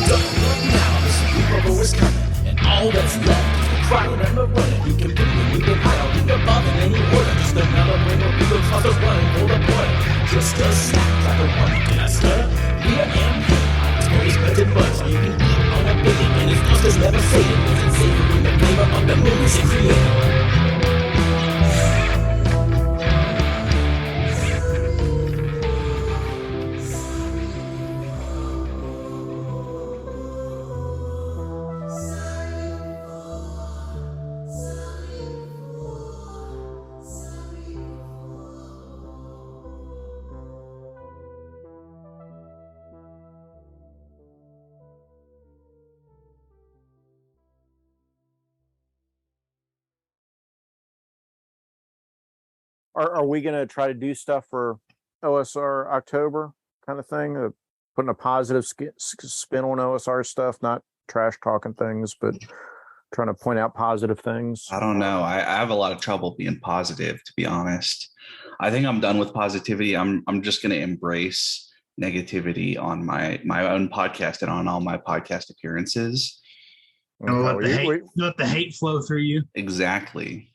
don't look now, the Cerebrivore is coming, and all that's left is the crying and the running. You can bring it, you can hide, I'll be above in any order. Just another brain of real tossers running for the border. Just a snap like a one, and I stutter. We are MP, it's very splendid buzz. You can eat on a billion, and his toasters never say it. It's savoring the flavor of the movies it created. Are we going to try to do stuff for OSR October kind of thing? Putting a positive spin on OSR stuff, not trash talking things, but trying to point out positive things. I don't know. I have a lot of trouble being positive, to be honest. I think I'm done with positivity. I'm just going to embrace negativity on my own podcast and on all my podcast appearances. Let the hate flow through you. Exactly.